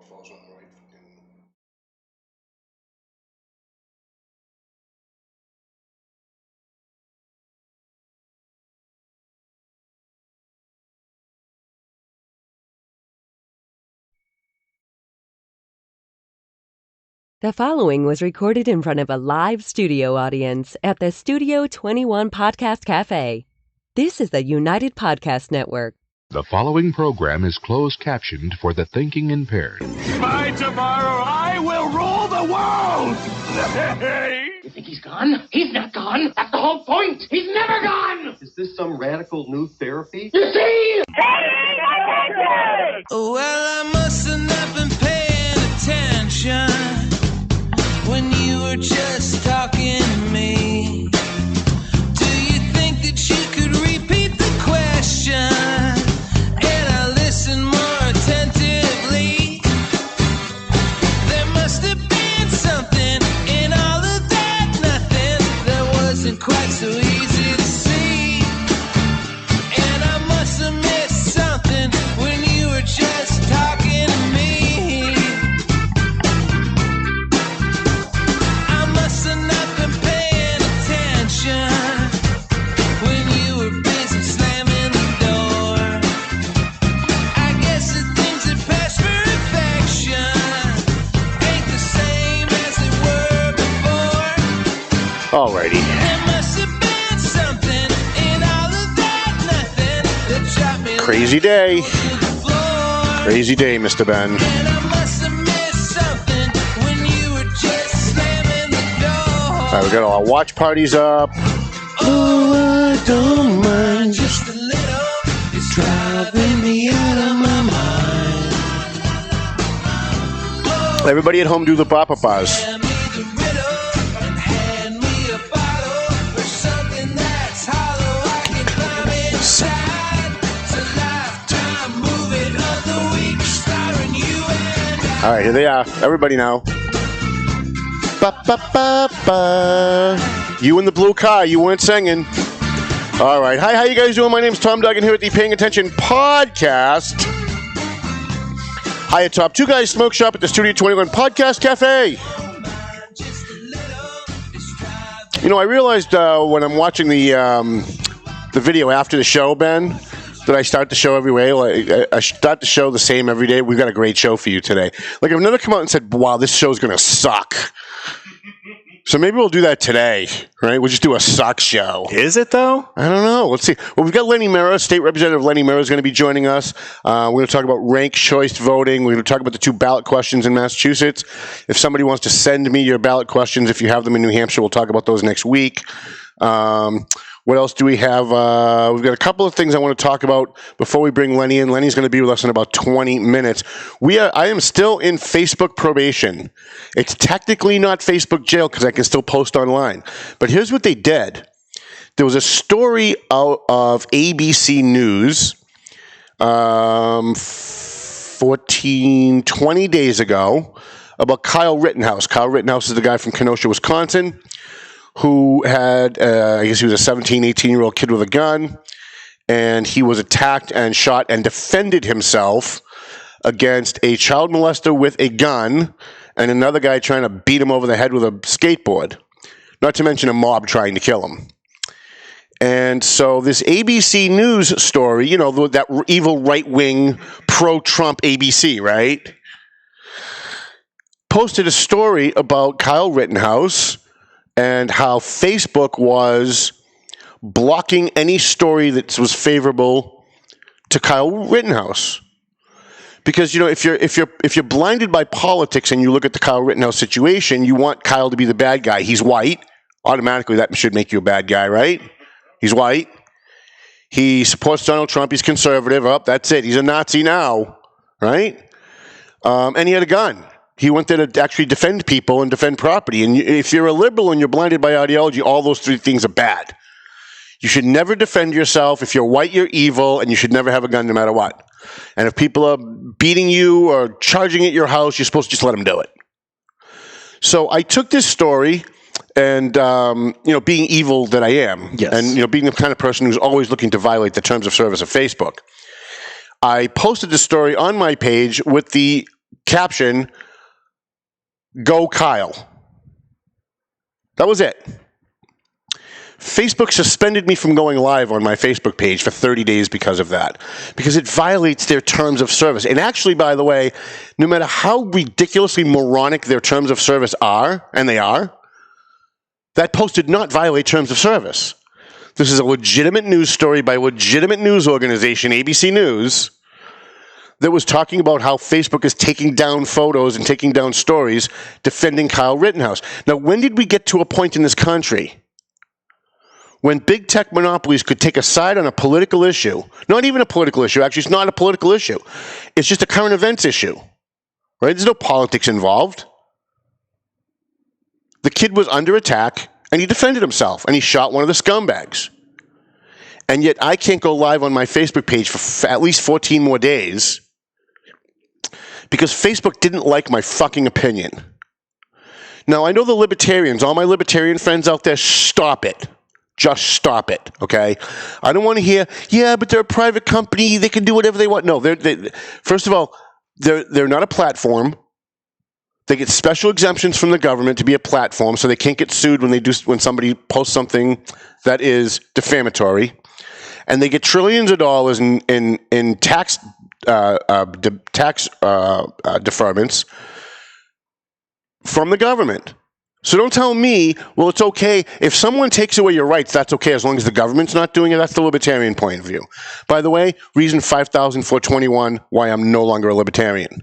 falls on the right fucking... The following was recorded in front of a live studio audience at the Studio 21 Podcast Cafe. This is the United Podcast Network. The following program is closed captioned for the thinking impaired. By tomorrow, I will rule the world! You think he's gone? He's not gone. That's the whole point. He's never gone! Is this some radical new therapy? You see? Well, I must have not been paying attention when you were just talking to me. Do you think that you could repeat the question and I listen more attentively? There must have been something in all of that nothing that wasn't quite so easy to see. And I must have missed something when you were just talking to me. I must have not been paying attention when you were busy slamming the door. I guess the things that pass for affection ain't the same as they were before. Alrighty. There must have been something in all of that nothing that dropped me Crazy day. to the floor. Crazy day, Mr. Ben. And I must have missed something when you were just slamming the door. All right, we got all our watch parties up. Oh, I don't mind just a little. It's driving me out of my mind. Oh, Everybody at home do the Papa Bars. hand me the riddle and hand me a bottle for something that's hollow. I can climb inside. It's a lifetime movie of the week starring you and I. All right, here they are. Everybody now. Ba, ba, ba, ba. You in the blue car. You weren't singing. All right. Hi, how you guys doing? My name's Tom Duggan here at the Paying Attention Podcast. Hi, at top. Two Guys Smoke Shop at the Studio 21 Podcast Cafe. You know, I realized when I'm watching the video after the show, Ben, that I start the show every way. Like, I start the show the same every day. We've got a great show for you today. Like, I've never come out and said, wow, this show's going to suck. So maybe we'll do that today, right? We'll just do a suck show. Is it, though? I don't know. Let's see. Well, we've got Lenny Mirra, State Representative Lenny Mirra is going to be joining us. We're going to talk about ranked choice voting. We're going to talk about the 2 ballot questions in Massachusetts. If somebody wants to send me your ballot questions, if you have them in New Hampshire, we'll talk about those next week. What else do we have? We've got a couple of things I want to talk about before we bring Lenny in. Lenny's going to be with us in about 20 minutes. I am still in Facebook probation. It's technically not Facebook jail because I can still post online. But here's what they did. There was a story out of ABC News 20 days ago about Kyle Rittenhouse. Kyle Rittenhouse is the guy from Kenosha, Wisconsin, who had, I guess he was a 17, 18-year-old kid with a gun, and he was attacked and shot and defended himself against a child molester with a gun and another guy trying to beat him over the head with a skateboard, not to mention a mob trying to kill him. And so this ABC News story, you know, that evil right-wing pro-Trump ABC, right, posted a story about Kyle Rittenhouse and how Facebook was blocking any story that was favorable to Kyle Rittenhouse. Because, you know, if you're blinded by politics and you look at the Kyle Rittenhouse situation, you want Kyle to be the bad guy. He's white. Automatically, that should make you a bad guy, right? He's white. He supports Donald Trump. He's conservative. Oh, that's it. He's a Nazi now, right? And he had a gun. He went there to actually defend people and defend property. And if you're a liberal and you're blinded by ideology, all those 3 things are bad. You should never defend yourself. If you're white, you're evil, and you should never have a gun no matter what. And if people are beating you or charging at your house, you're supposed to just let them do it. So I took this story and, you know, being evil that I am, yes, and, you know, being the kind of person who's always looking to violate the terms of service of Facebook, I posted this story on my page with the caption, "Go Kyle." That was it. Facebook suspended me from going live on my Facebook page for 30 days because of that, because it violates their terms of service. And actually, by the way, no matter how ridiculously moronic their terms of service are, and they are, that post did not violate terms of service. This is a legitimate news story by a legitimate news organization, ABC News, that was talking about how Facebook is taking down photos and taking down stories defending Kyle Rittenhouse. Now, when did we get to a point in this country when big tech monopolies could take a side on a political issue? Not even a political issue. Actually, it's not a political issue. It's just a current events issue, right? There's no politics involved. The kid was under attack, and he defended himself, and he shot one of the scumbags. And yet I can't go live on my Facebook page for at least 14 more days because Facebook didn't like my fucking opinion. Now, I know the libertarians, all my libertarian friends out there, stop it. Just stop it, okay? I don't want to hear, yeah, but they're a private company, they can do whatever they want. No, first of all, they're not a platform. They get special exemptions from the government to be a platform, so they can't get sued when somebody posts something that is defamatory. And they get trillions of dollars in tax deferments from the government. So don't tell me, well, it's okay. If someone takes away your rights, that's okay as long as the government's not doing it. That's the libertarian point of view. By the way, reason 5,421 why I'm no longer a libertarian.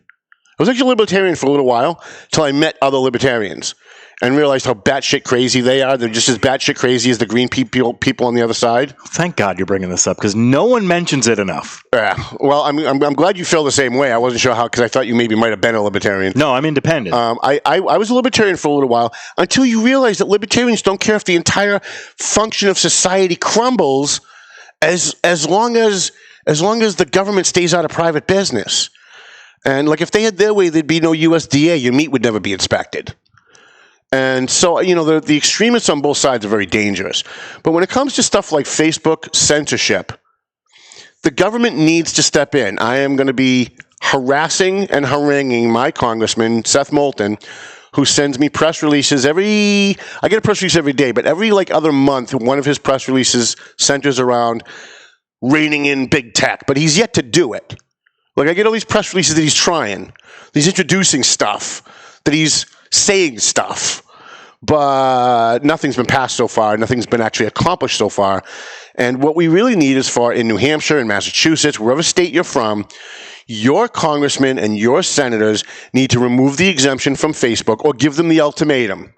I was actually a libertarian for a little while until I met other libertarians and realized how batshit crazy they are. They're just as batshit crazy as the green people on the other side. Thank God you're bringing this up because no one mentions it enough. Yeah. Well, I'm glad you feel the same way. I wasn't sure how because I thought you maybe might have been a libertarian. No, I'm independent. I was a libertarian for a little while until you realize that libertarians don't care if the entire function of society crumbles as long as the government stays out of private business. And like if they had their way, there'd be no USDA. Your meat would never be inspected. And so, the extremists on both sides are very dangerous. But when it comes to stuff like Facebook censorship, the government needs to step in. I am going to be harassing and haranguing my congressman, Seth Moulton, who sends me press releases I get a press release every day, but every other month, one of his press releases centers around reining in big tech. But he's yet to do it. I get all these press releases that he's trying. He's introducing stuff, that he's saying stuff, but nothing's been passed so far. Nothing's been actually accomplished so far. And what we really need is for in New Hampshire and Massachusetts, wherever state you're from, your congressmen and your senators need to remove the exemption from Facebook or give them the ultimatum.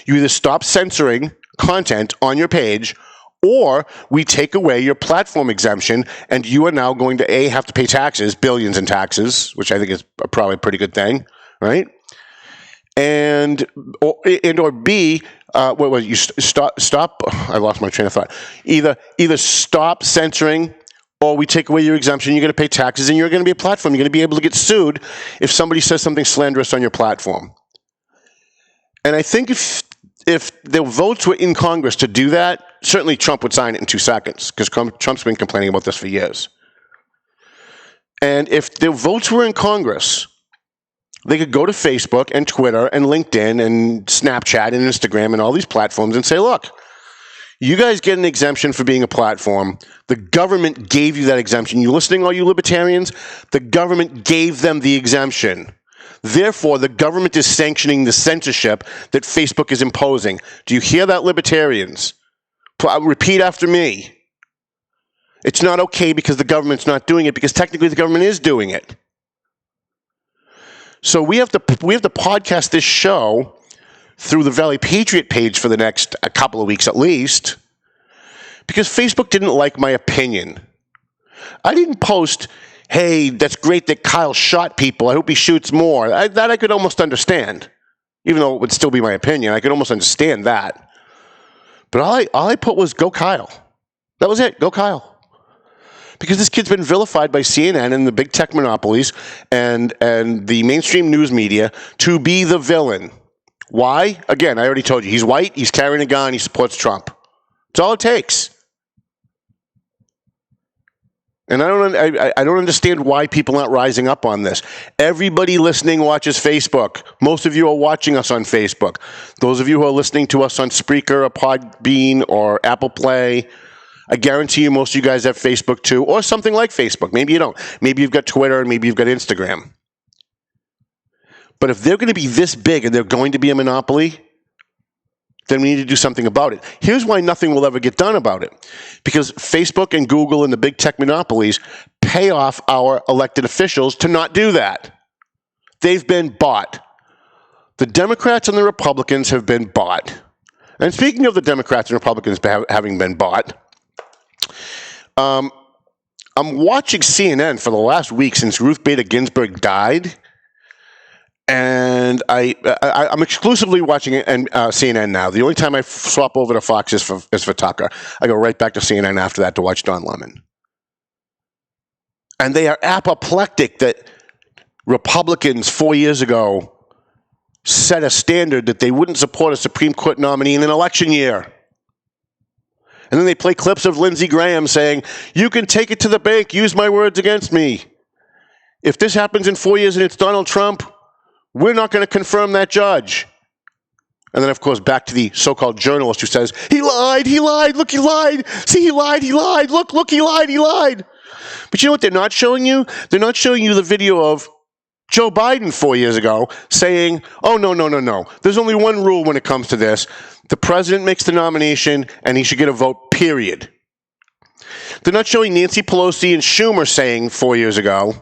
You either stop censoring content on your page or we take away your platform exemption and you are now going to have to pay taxes, billions in taxes, which I think is probably a pretty good thing, right? Or B, you stop. I lost my train of thought. Either stop censoring, or we take away your exemption. You're going to pay taxes, and you're going to be a platform. You're going to be able to get sued if somebody says something slanderous on your platform. And I think if the votes were in Congress to do that, certainly Trump would sign it in 2 seconds because Trump's been complaining about this for years. And if the votes were in Congress, they could go to Facebook and Twitter and LinkedIn and Snapchat and Instagram and all these platforms and say, look, you guys get an exemption for being a platform. The government gave you that exemption. You listening, all you libertarians? The government gave them the exemption. Therefore, the government is sanctioning the censorship that Facebook is imposing. Do you hear that, libertarians? Repeat after me. It's not okay because the government's not doing it, because technically the government is doing it. So we have to podcast this show through the Valley Patriot page for the next a couple of weeks at least, because Facebook didn't like my opinion. I didn't post, hey, that's great that Kyle shot people. I hope he shoots more. That I could almost understand, even though it would still be my opinion. I could almost understand that. But all I put was, go Kyle. That was it. Go Kyle. Because this kid's been vilified by CNN and the big tech monopolies and the mainstream news media to be the villain. Why? Again, I already told you. He's white, he's carrying a gun, he supports Trump. That's all it takes. And I don't understand why people aren't rising up on this. Everybody listening watches Facebook. Most of you are watching us on Facebook. Those of you who are listening to us on Spreaker or Podbean or Apple Play, I guarantee you most of you guys have Facebook too, or something like Facebook. Maybe you don't. Maybe you've got Twitter and maybe you've got Instagram. But if they're going to be this big and they're going to be a monopoly, then we need to do something about it. Here's why nothing will ever get done about it. Because Facebook and Google and the big tech monopolies pay off our elected officials to not do that. They've been bought. The Democrats and the Republicans have been bought. And speaking of the Democrats and Republicans having been bought, I'm watching CNN for the last week since Ruth Bader Ginsburg died. And I'm exclusively watching CNN now. The only time I swap over to Fox is for Tucker. I go right back to CNN after that to watch Don Lemon. And they are apoplectic that Republicans 4 years ago set a standard that they wouldn't support a Supreme Court nominee in an election year. And then they play clips of Lindsey Graham saying, "You can take it to the bank, use my words against me. If this happens in 4 years and it's Donald Trump, we're not going to confirm that judge." And then, of course, back to the so-called journalist who says, he lied, look, he lied. See, he lied, look, he lied. But you know what they're not showing you? They're not showing you the video of Joe Biden 4 years ago saying, oh, no. There's only one rule when it comes to this. The president makes the nomination, and he should get a vote, period. They're not showing Nancy Pelosi and Schumer saying 4 years ago,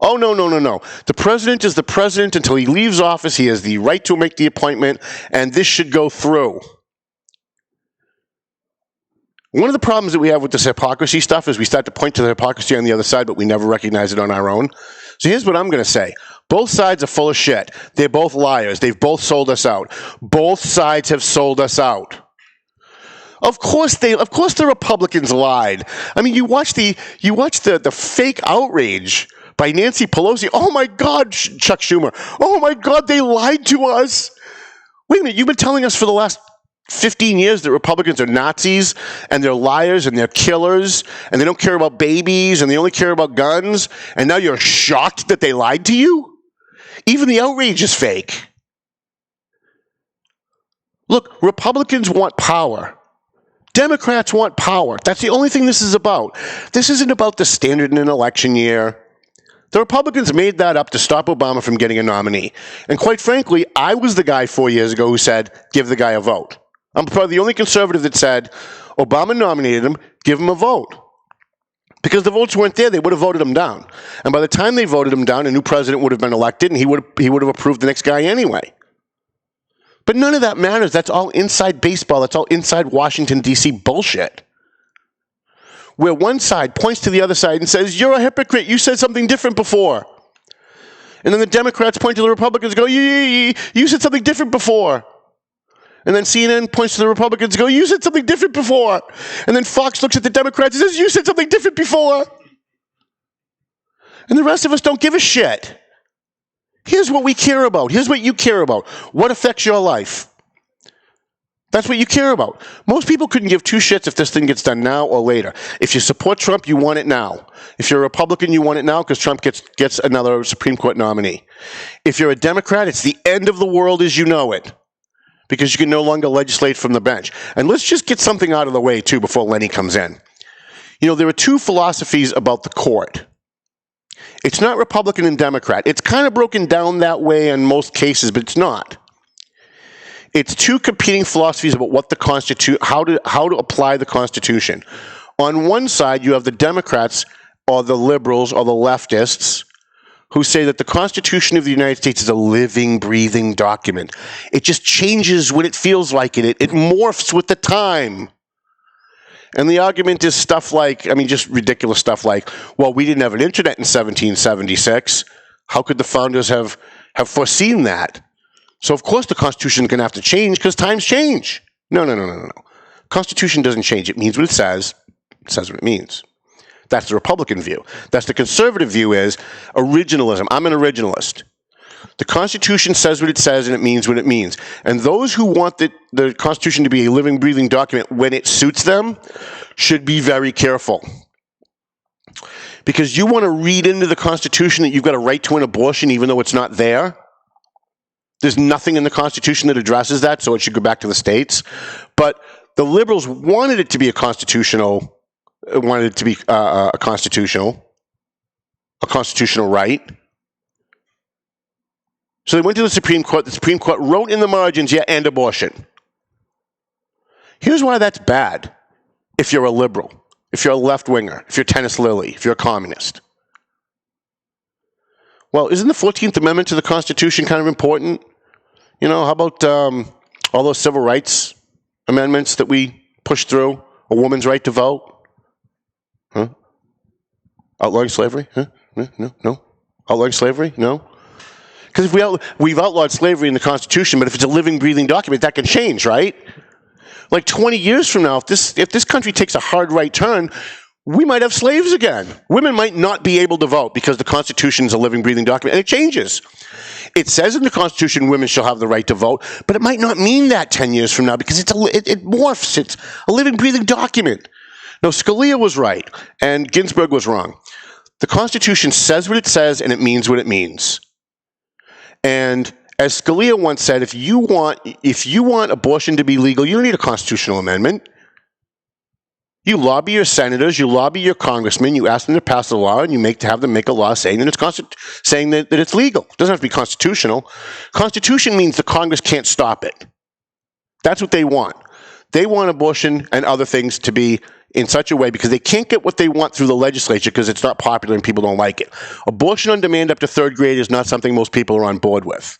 oh, no. The president is the president until he leaves office. He has the right to make the appointment, and this should go through. One of the problems that we have with this hypocrisy stuff is we start to point to the hypocrisy on the other side, but we never recognize it on our own. So here's what I'm going to say. Both sides are full of shit. They're both liars. They've both sold us out. Both sides have sold us out. Of course the Republicans lied. I mean, you watch the fake outrage by Nancy Pelosi. Oh my God, Chuck Schumer. Oh my God, they lied to us. Wait a minute, you've been telling us for the last 15 years that Republicans are Nazis and they're liars and they're killers and they don't care about babies and they only care about guns, and now you're shocked that they lied to you? Even the outrage is fake. Look, Republicans want power. Democrats want power. That's the only thing this is about. This isn't about the standard in an election year. The Republicans made that up to stop Obama from getting a nominee. And quite frankly, I was the guy 4 years ago who said, give the guy a vote. I'm probably the only conservative that said, Obama nominated him, give him a vote. Because the votes weren't there, they would have voted him down. And by the time they voted him down, a new president would have been elected, and he would have approved the next guy anyway. But none of that matters. That's all inside baseball. That's all inside Washington, D.C. bullshit. Where one side points to the other side and says, you're a hypocrite. You said something different before. And then the Democrats point to the Republicans and go, you said something different before. And then CNN points to the Republicans and go, you said something different before. And then Fox looks at the Democrats and says, you said something different before. And the rest of us don't give a shit. Here's what we care about. Here's what you care about. What affects your life? That's what you care about. Most people couldn't give two shits if this thing gets done now or later. If you support Trump, you want it now. If you're a Republican, you want it now because Trump gets another Supreme Court nominee. If you're a Democrat, it's the end of the world as you know it, because you can no longer legislate from the bench. And let's just get something out of the way, too, before Lenny comes in. You know, there are two philosophies about the court. It's not Republican and Democrat. It's kind of broken down that way in most cases, but it's not. It's two competing philosophies about what the Constitution, how to apply the Constitution. On one side, you have the Democrats or the liberals or the leftists who say that the Constitution of the United States is a living, breathing document. It just changes when it feels like it. It morphs with the time. And the argument is stuff like, just ridiculous stuff like, well, we didn't have an internet in 1776. How could the founders have foreseen that? So, of course, the Constitution is going to have to change because times change. No. Constitution doesn't change. It means what it says. It says what it means. That's the Republican view. That's the conservative view is originalism. I'm an originalist. The Constitution says what it says and it means what it means. And those who want the Constitution to be a living, breathing document when it suits them should be very careful. Because you want to read into the Constitution that you've got a right to an abortion even though it's not there. There's nothing in the Constitution that addresses that, so it should go back to the states. But the liberals wanted it to be a constitutional right. So they went to the Supreme Court. The Supreme Court wrote in the margins, yeah, and abortion. Here's why that's bad if you're a liberal, if you're a left-winger, if you're Tennis Lily, if you're a communist. Well, isn't the 14th Amendment to the Constitution kind of important? How about all those civil rights amendments that we pushed through? A woman's right to vote? Huh? Outlawing slavery? Huh? No? Outlawing slavery? No? Because we've outlawed slavery in the Constitution, but if it's a living, breathing document, that can change, right? Like 20 years from now, if this country takes a hard right turn, we might have slaves again. Women might not be able to vote because the Constitution is a living, breathing document, and it changes. It says in the Constitution women shall have the right to vote, but it might not mean that 10 years from now because it morphs. It's a living, breathing document. No, Scalia was right, and Ginsburg was wrong. The Constitution says what it says, and it means what it means. And as Scalia once said, if you want abortion to be legal, you don't need a constitutional amendment. You lobby your senators, you lobby your congressmen, you ask them to pass a law, and you have them make a law saying that it's legal. It doesn't have to be constitutional. Constitution means the Congress can't stop it. That's what they want. They want abortion and other things to be in such a way because they can't get what they want through the legislature because it's not popular and people don't like it. Abortion on demand up to third grade is not something most people are on board with.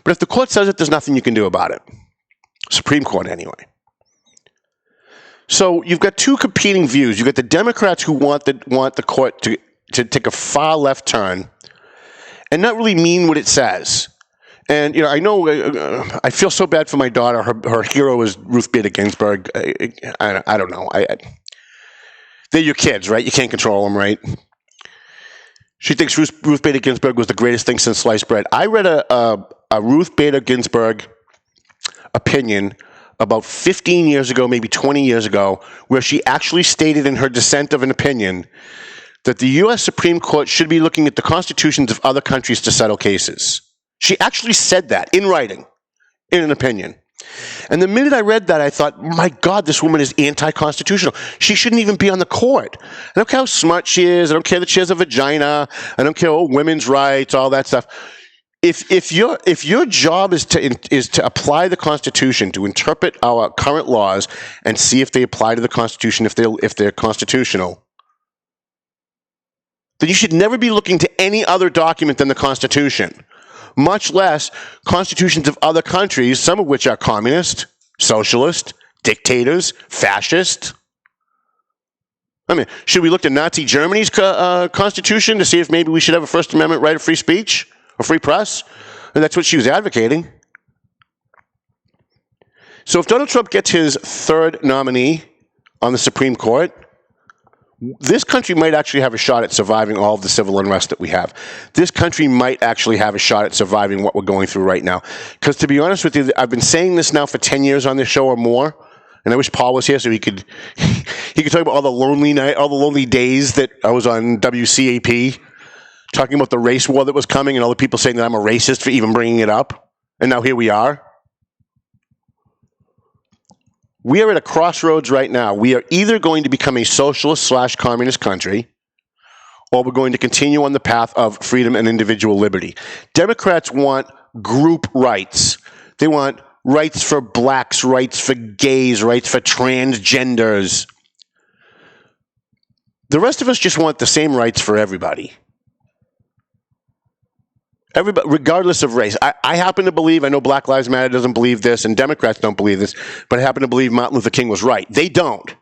But if the court says it, there's nothing you can do about it. Supreme Court, anyway. So you've got two competing views. You've got the Democrats who want the court to take a far left turn and not really mean what it says. And I know I feel so bad for my daughter. Her hero is Ruth Bader Ginsburg. I don't know. They're your kids, right? You can't control them, right? She thinks Ruth Bader Ginsburg was the greatest thing since sliced bread. I read a Ruth Bader Ginsburg opinion about 15 years ago, maybe 20 years ago, where she actually stated in her dissent of an opinion that the U.S. Supreme Court should be looking at the constitutions of other countries to settle cases. She actually said that in writing, in an opinion. And the minute I read that, I thought, my God, this woman is anti-constitutional. She shouldn't even be on the court. I don't care how smart she is. I don't care that she has a vagina. I don't care women's rights, all that stuff. If your job is to apply the Constitution, to interpret our current laws and see if they apply to the Constitution, if they're constitutional, then you should never be looking to any other document than the Constitution, much less constitutions of other countries, some of which are communist, socialist, dictators, fascist. I mean, should we look to Nazi Germany's constitution to see if maybe we should have a First Amendment right of free speech? A free press? And that's what she was advocating. So if Donald Trump gets his third nominee on the Supreme Court, this country might actually have a shot at surviving all of the civil unrest that we have. This country might actually have a shot at surviving what we're going through right now. Because to be honest with you, I've been saying this now for 10 years on this show or more, and I wish Paul was here so he could talk about all the lonely days that I was on WCAP, talking about the race war that was coming and all the people saying that I'm a racist for even bringing it up. And now here we are. We are at a crossroads right now. We are either going to become a socialist/communist country, or we're going to continue on the path of freedom and individual liberty. Democrats want group rights. They want rights for blacks, rights for gays, rights for transgenders. The rest of us just want the same rights for everybody. Everybody, regardless of race. I happen to believe, I know Black Lives Matter doesn't believe this, and Democrats don't believe this, but I happen to believe Martin Luther King was right. They don't.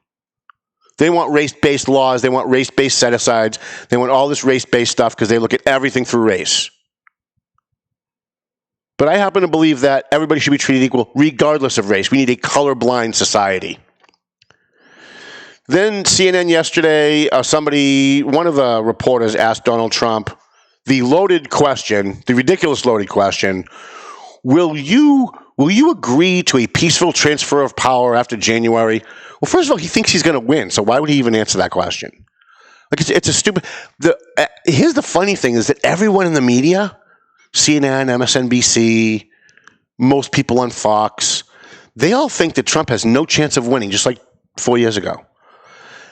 They want race-based laws. They want race-based set-asides. They want all this race-based stuff because they look at everything through race. But I happen to believe that everybody should be treated equal regardless of race. We need a colorblind society. Then CNN yesterday, one of the reporters asked Donald Trump the ridiculous loaded question, will you agree to a peaceful transfer of power after January? Well, first of all, he thinks he's going to win, so why would he even answer that question? Like it's a stupid. Here's the funny thing is that everyone in the media, CNN, MSNBC, most people on Fox, they all think that Trump has no chance of winning, just like 4 years ago.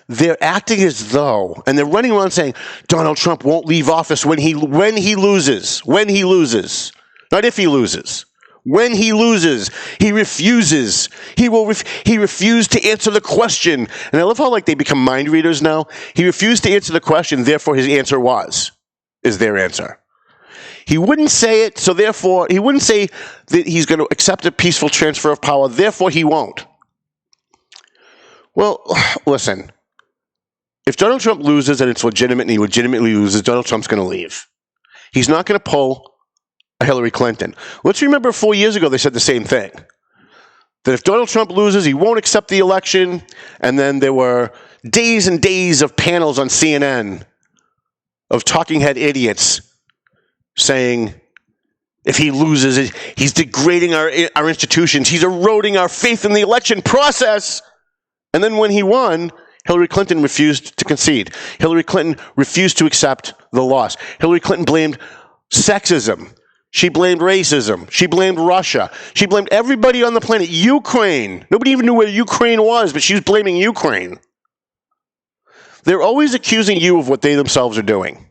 They're acting as though, and they're running around saying Donald Trump won't leave office when he loses. Not if he loses. When he loses, he refuses. He refused to answer the question. And I love how they become mind readers now. He refused to answer the question, therefore his answer is their answer. He wouldn't say it, so therefore he wouldn't say that he's going to accept a peaceful transfer of power, therefore he won't. Well, listen. If Donald Trump loses and it's legitimate and he legitimately loses, Donald Trump's going to leave. He's not going to pull a Hillary Clinton. Let's remember 4 years ago they said the same thing. That if Donald Trump loses, he won't accept the election. And then there were days and days of panels on CNN of talking head idiots saying if he loses, he's degrading our institutions. He's eroding our faith in the election process. And then when he won, Hillary Clinton refused to concede. Hillary Clinton refused to accept the loss. Hillary Clinton blamed sexism. She blamed racism. She blamed Russia. She blamed everybody on the planet. Ukraine. Nobody even knew where Ukraine was, but she was blaming Ukraine. They're always accusing you of what they themselves are doing.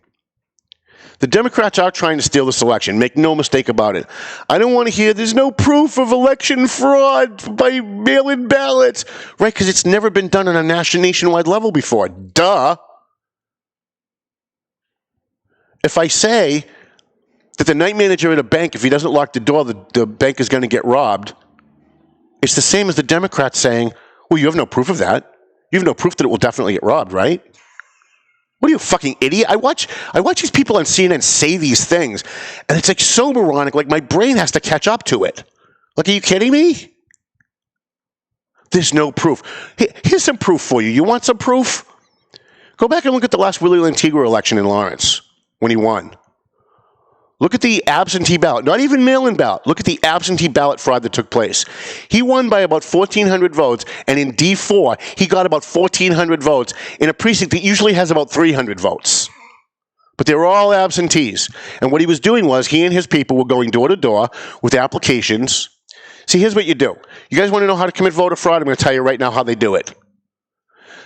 The Democrats are trying to steal this election. Make no mistake about it. I don't want to hear there's no proof of election fraud by mail-in ballots. Right, because it's never been done on a nationwide level before. Duh. If I say that the night manager at a bank, if he doesn't lock the door, the bank is going to get robbed, it's the same as the Democrats saying, well, you have no proof of that. You have no proof that it will definitely get robbed, right? What are you, a fucking idiot? I watch these people on CNN say these things, and it's so moronic, my brain has to catch up to it. Are you kidding me? There's no proof. Here's some proof for you. You want some proof? Go back and look at the last Willie Lantigua election in Lawrence when he won. Look at the absentee ballot, not even mail-in ballot. Look at the absentee ballot fraud that took place. He won by about 1,400 votes, and in D4, he got about 1,400 votes in a precinct that usually has about 300 votes. But they were all absentees. And what he was doing was he and his people were going door to door with applications. See, here's what you do. You guys want to know how to commit voter fraud? I'm going to tell you right now how they do it.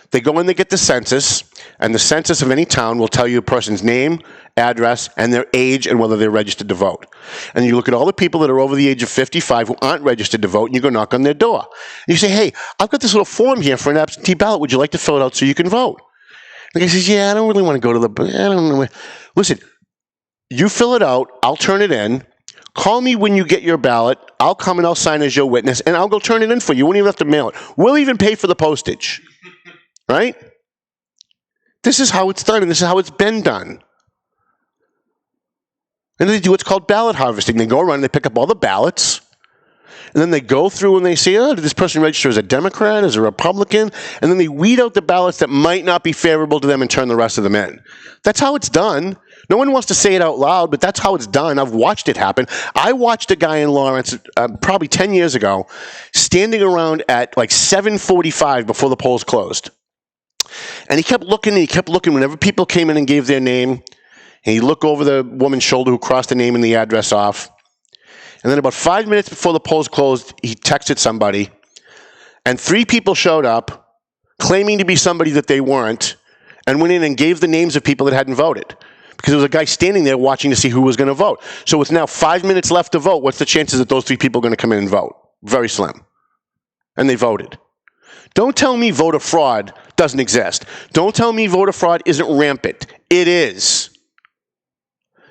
They go in, they get the census, and the census of any town will tell you a person's name, address, and their age, and whether they're registered to vote. And you look at all the people that are over the age of 55 who aren't registered to vote, and you go knock on their door. And you say, hey, I've got this little form here for an absentee ballot. Would you like to fill it out so you can vote? And the guy says, yeah, I don't really want to go to I don't know. Listen, you fill it out, I'll turn it in. Call me when you get your ballot. I'll come and I'll sign as your witness, and I'll go turn it in for you. You won't even have to mail it. We'll even pay for the postage. Right? This is how it's done, and this is how it's been done. And they do what's called ballot harvesting. They go around and they pick up all the ballots, and then they go through and they say, oh, did this person register as a Democrat, as a Republican? And then they weed out the ballots that might not be favorable to them and turn the rest of them in. That's how it's done. No one wants to say it out loud, but that's how it's done. I've watched it happen. I watched a guy in Lawrence probably 10 years ago standing around at 7:45 before the polls closed. And he kept looking whenever people came in and gave their name. And he'd look over the woman's shoulder who crossed the name and the address off. And then about 5 minutes before the polls closed, he texted somebody. And 3 people showed up claiming to be somebody that they weren't and went in and gave the names of people that hadn't voted. Because there was a guy standing there watching to see who was going to vote. So with now 5 minutes left to vote, what's the chances that those 3 people are going to come in and vote? Very slim. And they voted. Don't tell me voter fraud doesn't exist. Don't tell me voter fraud isn't rampant. It is.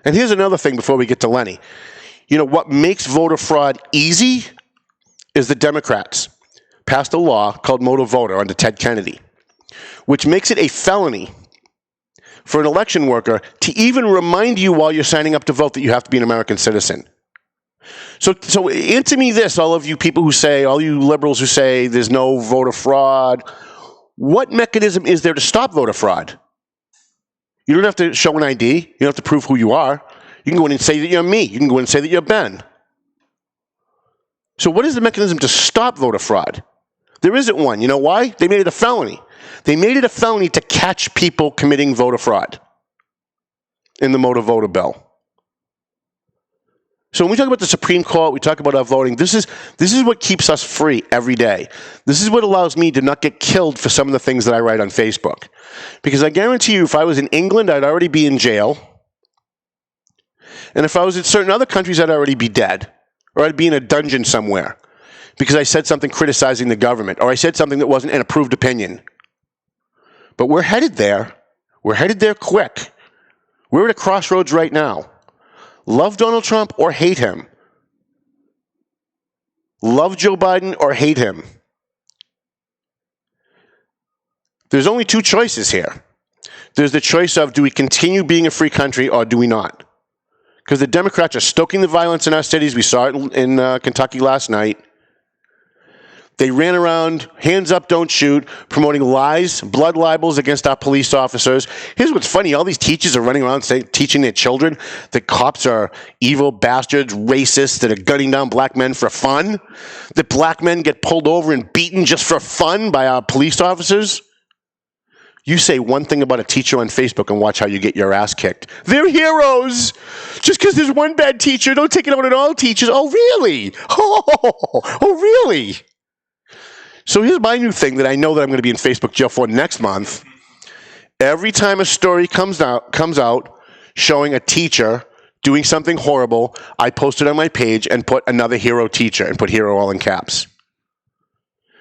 And here's another thing before we get to Lenny. You know, what makes voter fraud easy is the Democrats passed a law called motor voter under Ted Kennedy, which makes it a felony for an election worker to even remind you while you're signing up to vote that you have to be an American citizen. So answer me this, all of you people who say, all you liberals who say there's no voter fraud. What mechanism is there to stop voter fraud? You don't have to show an ID. You don't have to prove who you are. You can go in and say that you're me. You can go in and say that you're Ben. So what is the mechanism to stop voter fraud? There isn't one. You know why? They made it a felony. They made it a felony to catch people committing voter fraud in the motor voter bill. So when we talk about the Supreme Court, we talk about our voting, this is what keeps us free every day. This is what allows me to not get killed for some of the things that I write on Facebook. Because I guarantee you, if I was in England, I'd already be in jail. And if I was in certain other countries, I'd already be dead. Or I'd be in a dungeon somewhere because I said something criticizing the government, or I said something that wasn't an approved opinion. But we're headed there. We're headed there quick. We're at a crossroads right now. Love Donald Trump or hate him. Love Joe Biden or hate him. There's only two choices here. There's the choice of, do we continue being a free country or do we not? Because the Democrats are stoking the violence in our cities. We saw it in Kentucky last night. They ran around, hands up, don't shoot, promoting lies, blood libels against our police officers. Here's what's funny. All these teachers are running around teaching their children that cops are evil bastards, racists, that are gunning down black men for fun, that black men get pulled over and beaten just for fun by our police officers. You say one thing about a teacher on Facebook and watch how you get your ass kicked. They're heroes. Just because there's one bad teacher, don't take it out on all teachers. Oh, really? Oh, really? So here's my new thing that I know that I'm going to be in Facebook jail for next month. Every time a story comes out showing a teacher doing something horrible, I post it on my page and put another hero teacher and put hero all in caps.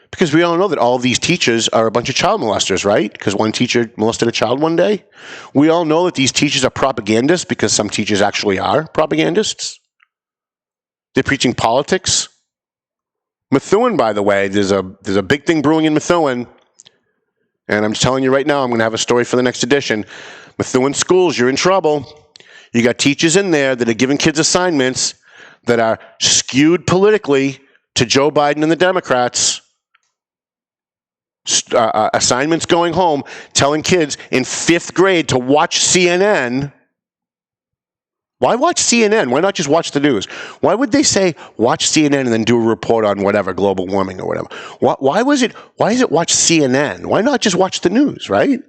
Because we all know that all of these teachers are a bunch of child molesters, right? Because one teacher molested a child one day. We all know that these teachers are propagandists because some teachers actually are propagandists. They're preaching politics. Methuen, by the way, there's a big thing brewing in Methuen. And I'm telling you right now, I'm going to have a story for the next edition. Methuen schools, you're in trouble. You got teachers in there that are giving kids assignments that are skewed politically to Joe Biden and the Democrats. Assignments going home, telling kids in 5th grade to watch CNN. Why watch CNN? Why not just watch the news? Why would they say watch CNN and then do a report on whatever, global warming or whatever? Why is it watch CNN? Why not just watch the news, right?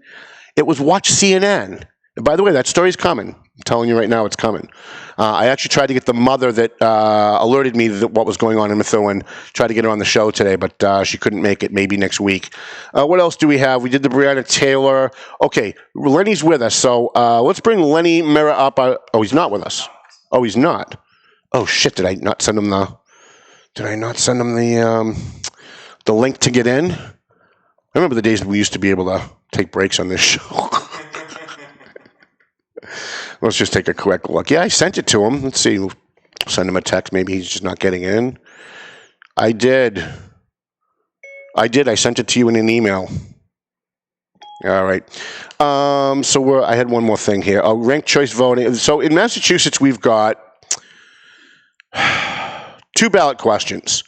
It was watch CNN. And by the way, that story's coming. I'm telling you right now, it's coming. I actually tried to get the mother that alerted me that what was going on in Methuen, tried to get her on the show today, but she couldn't make it. Maybe next week. What else do we have? We did the Breonna Taylor. Okay, Lenny's with us, so let's bring Lenny Mirra up. Oh, he's not with us. Oh, he's not. Oh shit! Did I not send him the link to get in? I remember the days when we used to be able to take breaks on this show. Let's just take a quick look. Yeah, I sent it to him. Let's see. Send him a text. Maybe he's just not getting in. I did. I sent it to you in an email. All right. So I had one more thing here. Ranked choice voting. So in Massachusetts, we've got 2 ballot questions.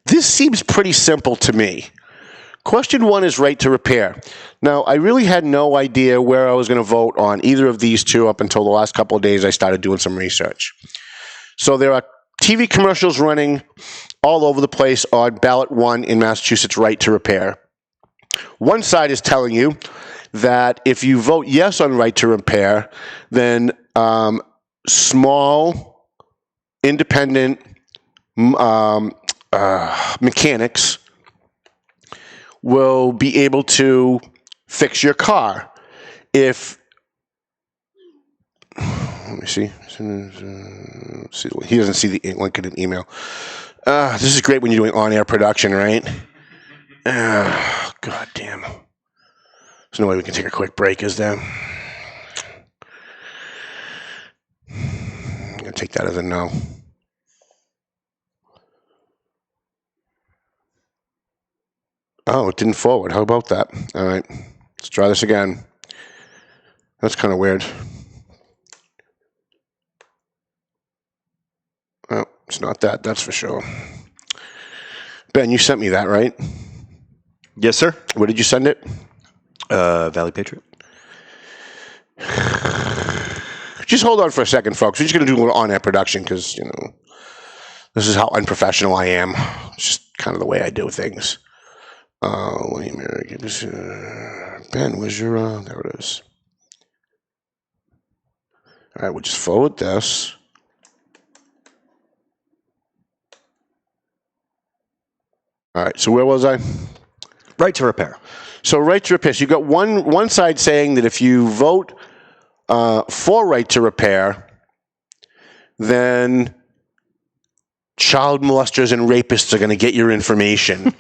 This seems pretty simple to me. Question 1 is right to repair. Now, I really had no idea where I was going to vote on either of these 2 up until the last couple of days I started doing some research. So there are TV commercials running all over the place on ballot 1 in Massachusetts, right to repair. One side is telling you that if you vote yes on right to repair, then small, independent mechanics will be able to fix your car. If, let me see. He doesn't see the link in an email. This is great when you're doing on-air production, right? God damn. There's no way we can take a quick break, is there? I'm going to take that as a no. Oh, it didn't forward. How about that? All right. Let's try this again. That's kind of weird. Well, it's not that. That's for sure. Ben, you sent me that, right? Yes, sir. Where did you send it? Valley Patriot. Just hold on for a second, folks. We're just going to do a little on-air production because, this is how unprofessional I am. It's just kind of the way I do things. Lenny Mirra, give us, Ben, where's your, there it is. All right, we'll just forward this. All right, so where was I? Right to repair. So right to repair. So you got one side saying that if you vote for right to repair, then child molesters and rapists are going to get your information.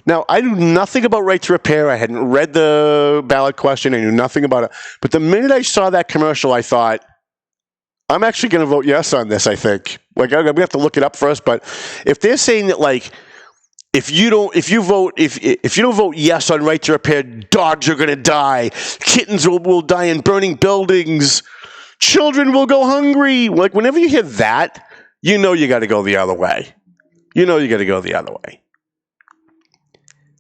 Now, I knew nothing about right to repair. I hadn't read the ballot question. I knew nothing about it. But the minute I saw that commercial, I thought, I'm actually going to vote yes on this, I think. Like, I'm going to have to look it up first. But if they're saying that, like, if you don't vote yes on right to repair, dogs are going to die, kittens will die in burning buildings, children will go hungry. Like, whenever you hear that, you know you got to go the other way.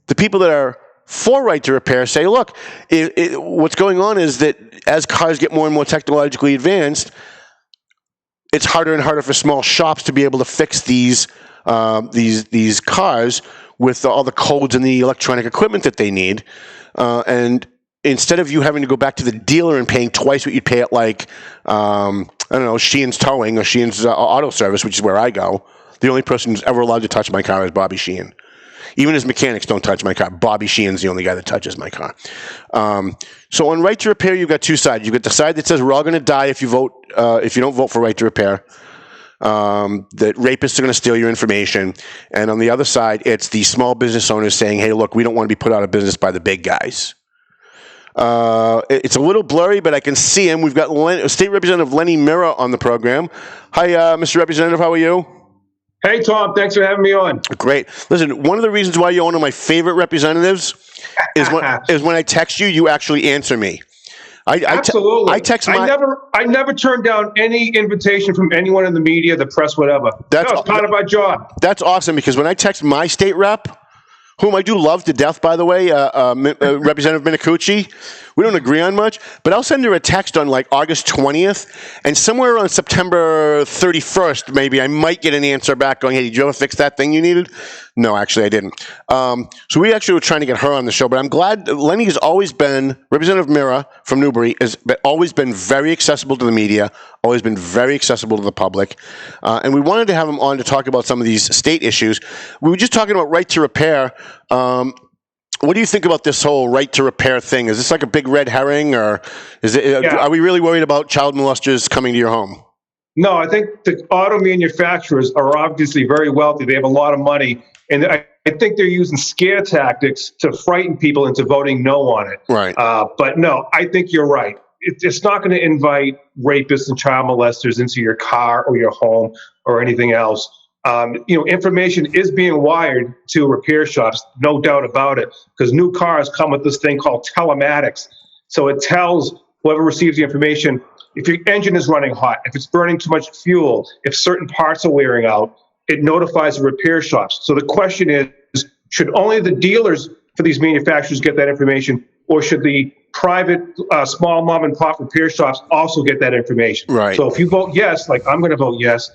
The people that are for right to repair say, look, what's going on is that as cars get more and more technologically advanced, it's harder and harder for small shops to be able to fix these cars with all the codes and the electronic equipment that they need. And instead of you having to go back to the dealer and paying twice what you'd pay at, like, I don't know, Sheehan's Towing or Sheehan's Auto Service, which is where I go, the only person who's ever allowed to touch my car is Bobby Sheehan. Even his mechanics don't touch my car. Bobby Sheehan's the only guy that touches my car. So on right to repair, you've got two sides. You've got the side that says we're all going to die if you don't vote for right to repair. That rapists are going to steal your information. And on the other side, it's the small business owners saying, hey, look, we don't want to be put out of business by the big guys. It's a little blurry, but I can see him. We've got State Representative Lenny Mirra on the program. Hi, Mr. Representative. How are you? Hey, Tom. Thanks for having me on. Great. Listen, one of the reasons why you're one of my favorite representatives is when I text you, you actually answer me. Absolutely. I I never turn down any invitation from anyone in the media, the press, whatever. It's part of our job. That's awesome, because when I text my state rep, whom I do love to death, by the way, Representative Minicucci, we don't agree on much, but I'll send her a text on like August 20th, and somewhere on September 31st, maybe, I might get an answer back going, hey, did you ever fix that thing you needed? No, actually, I didn't. So we actually were trying to get her on the show, but I'm glad Lenny has always been, Representative Mirra from Newbury, has always been very accessible to the media, always been very accessible to the public, and we wanted to have him on to talk about some of these state issues. We were just talking about right to repair. What do you think about this whole right to repair thing? Is this like a big red herring, or are we really worried about child molesters coming to your home? No, I think the auto manufacturers are obviously very wealthy. They have a lot of money, and I think they're using scare tactics to frighten people into voting no on it. Right. But no, I think you're right. It's not going to invite rapists and child molesters into your car or your home or anything else. Information is being wired to repair shops, no doubt about it, because new cars come with this thing called telematics. So it tells whoever receives the information if your engine is running hot, if it's burning too much fuel, if certain parts are wearing out, it notifies the repair shops. So the question is, should only the dealers for these manufacturers get that information, or should the private small mom and pop repair shops also get that information? Right. So if you vote yes, like I'm going to vote yes,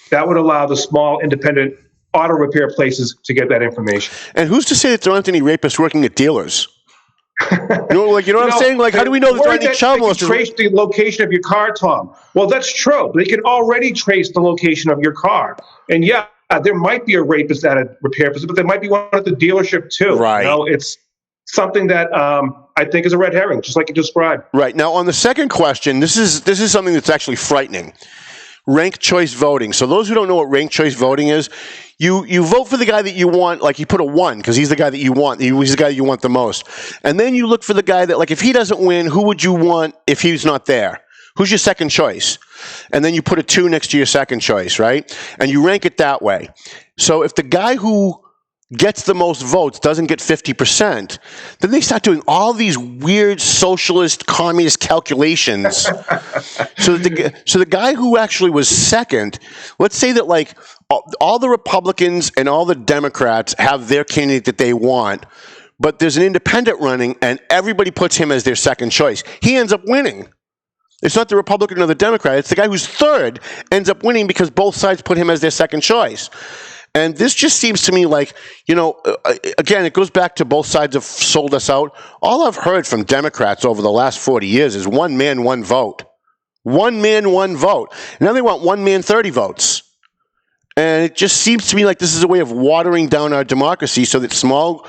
that would allow the small independent auto repair places to get that information. And who's to say that there aren't any rapists working at dealers? You know what I'm saying? Like, how do we know that there aren't any child molesters? Trace the location of your car, Tom. Well, that's true. They can already trace the location of your car. And yeah, there might be a rapist at a repair facility, but there might be one at the dealership too. Right. It's something that I think is a red herring, just like you described. Right. Now, on the second question, this is something that's actually frightening. Ranked choice voting. So those who don't know what ranked choice voting is, you vote for the guy that you want, like you put a 1 because he's the guy that you want. He's the guy you want the most. And then you look for the guy that, like, if he doesn't win, who would you want if he's not there? Who's your second choice? And then you put a 2 next to your second choice, right? And you rank it that way. So if the guy who gets the most votes doesn't get 50%, then they start doing all these weird socialist, communist calculations. So the guy who actually was second, let's say that like all the Republicans and all the Democrats have their candidate that they want, but there's an independent running and everybody puts him as their second choice. He ends up winning. It's not the Republican or the Democrat. It's the guy who's third ends up winning because both sides put him as their second choice. And this just seems to me like, again, it goes back to both sides have sold us out. All I've heard from Democrats over the last 40 years is one man, one vote. One man, one vote. Now they want one man, 30 votes. And it just seems to me like this is a way of watering down our democracy so that small